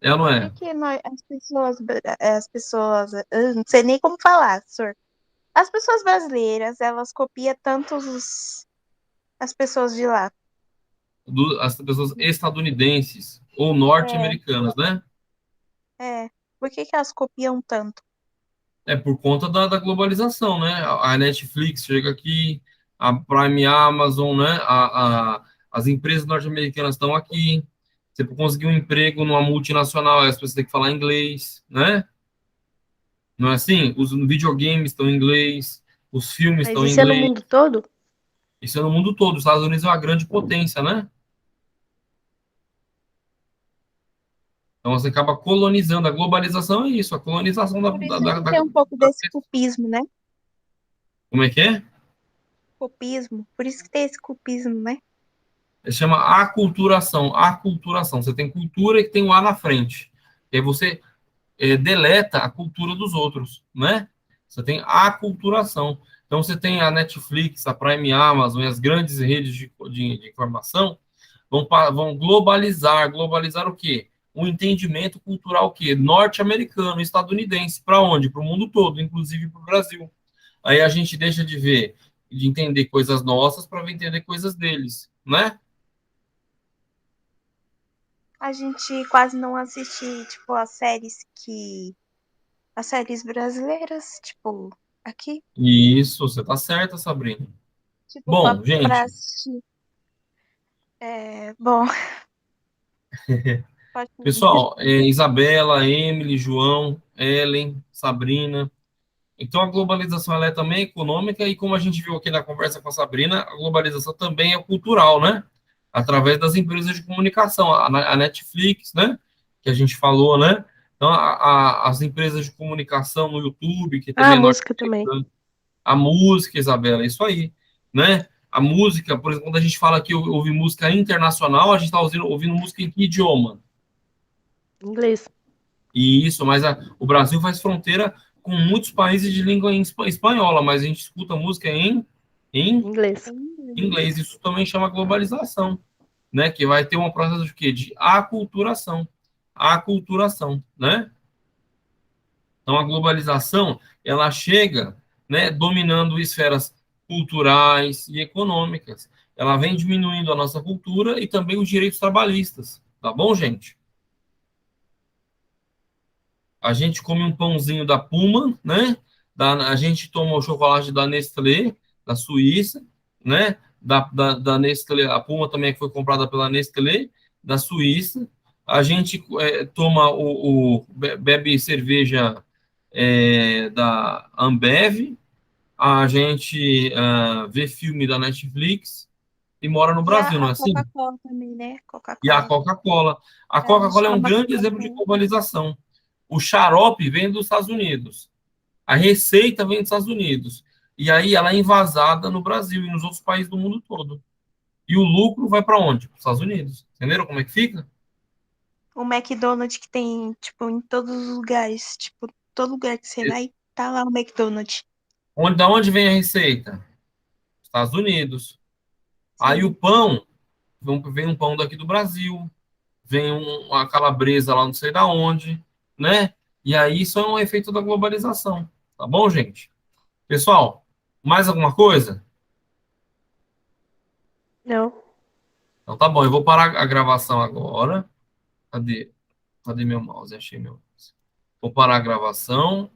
[SPEAKER 1] É ou não
[SPEAKER 2] Por que
[SPEAKER 1] é?
[SPEAKER 2] que as pessoas, eu não sei nem como falar, senhor. As pessoas brasileiras, elas copiam tanto as pessoas de lá.
[SPEAKER 1] As pessoas estadunidenses ou
[SPEAKER 2] É,
[SPEAKER 1] norte-americanas, né?
[SPEAKER 2] é. Por que que elas copiam tanto?
[SPEAKER 1] É por conta da globalização, né? A Netflix chega aqui, a Prime Amazon, né? As empresas norte-americanas estão aqui. Você conseguir um emprego numa multinacional, as pessoas têm que falar inglês, né? Não é assim? Os videogames estão em inglês, os filmes
[SPEAKER 2] Mas
[SPEAKER 1] estão em
[SPEAKER 2] isso é no
[SPEAKER 1] inglês.
[SPEAKER 2] mundo todo?
[SPEAKER 1] Isso é no mundo todo. Os Estados Unidos é uma grande potência, né? Então você acaba colonizando. A globalização é isso, a colonização
[SPEAKER 2] Por isso que tem um pouco
[SPEAKER 1] da-
[SPEAKER 2] desse cupismo, né?
[SPEAKER 1] como é que é?
[SPEAKER 2] Cupismo. Por isso que tem esse cupismo, né?
[SPEAKER 1] Chama aculturação. Aculturação. Você tem cultura que tem o A na frente. E aí você deleta a cultura dos outros, né? Você tem aculturação. Então você tem a Netflix, a Prime Amazon e as grandes redes de informação vão globalizar. Globalizar o quê? Um entendimento cultural o quê? Norte-americano, estadunidense. Para onde? Para o mundo todo, inclusive para o Brasil. Aí a gente deixa de ver, de entender coisas nossas para entender coisas deles, né?
[SPEAKER 2] A gente quase não assiste, tipo, as séries brasileiras, tipo, aqui,
[SPEAKER 1] Isso, você tá certa, Sabrina.
[SPEAKER 2] tipo,
[SPEAKER 1] Bom,
[SPEAKER 2] pra
[SPEAKER 1] gente,
[SPEAKER 2] assistir. Bom, pode falar.
[SPEAKER 1] pessoal, Isabela, Emily, João, Ellen, Sabrina. Então, a globalização ela é também econômica e, como a gente viu aqui na conversa com a Sabrina, a globalização também é cultural, né? Através das empresas de comunicação, a Netflix, né? Que a gente falou, né? Então, as empresas de comunicação no YouTube, que
[SPEAKER 3] Ah,
[SPEAKER 1] também
[SPEAKER 3] a
[SPEAKER 1] é
[SPEAKER 3] música também.
[SPEAKER 1] norte-americana. A música, Isabela, é isso aí, né? A música, por exemplo, quando a gente fala que ouve música internacional, a gente está ouvindo música em que idioma?
[SPEAKER 3] Inglês.
[SPEAKER 1] E isso, mas o Brasil faz fronteira com muitos países de língua espanhola, mas a gente escuta música em
[SPEAKER 3] Inglês.
[SPEAKER 1] inglês. Isso também chama globalização, né? Que vai ter um processo de quê? De aculturação. Aculturação, né? Então, a globalização, ela chega, né, dominando esferas culturais e econômicas. Ela vem diminuindo a nossa cultura e também os direitos trabalhistas. Tá bom, gente? A gente come um pãozinho da Puma, né? A gente toma o chocolate da Nestlé, da Suíça, né? Da Nestlé, a Puma também foi comprada pela Nestlé, da Suíça. A gente toma bebe cerveja da Ambev, a gente vê filme da Netflix e mora no
[SPEAKER 2] E a,
[SPEAKER 1] Brasil, não
[SPEAKER 2] a
[SPEAKER 1] é assim?
[SPEAKER 2] Coca-Cola também, né?
[SPEAKER 1] E a
[SPEAKER 2] Coca-Cola.
[SPEAKER 1] Coca-Cola. A
[SPEAKER 2] A gente
[SPEAKER 1] Coca-Cola é um
[SPEAKER 2] toma
[SPEAKER 1] grande exemplo de
[SPEAKER 2] Coca-Cola.
[SPEAKER 1] globalização. O xarope vem dos Estados Unidos. A receita vem dos Estados Unidos. E aí ela é envasada no Brasil e nos outros países do mundo todo. E o lucro vai para onde? Para os Estados Unidos. Entenderam como é que fica?
[SPEAKER 2] O McDonald's que tem, tipo, em todos os lugares. Tipo, todo lugar que você vai, tá lá o McDonald's.
[SPEAKER 1] Da onde vem a receita? Estados Unidos. Aí o
[SPEAKER 2] Sim.
[SPEAKER 1] pão, vem um pão daqui do Brasil, vem uma calabresa lá não sei da onde, né? E aí isso é um efeito da globalização. Tá bom, gente? Pessoal, mais alguma coisa?
[SPEAKER 3] Não.
[SPEAKER 1] Então tá bom, eu vou parar a gravação agora. Cadê? Cadê meu mouse? Achei meu mouse. Vou parar a gravação.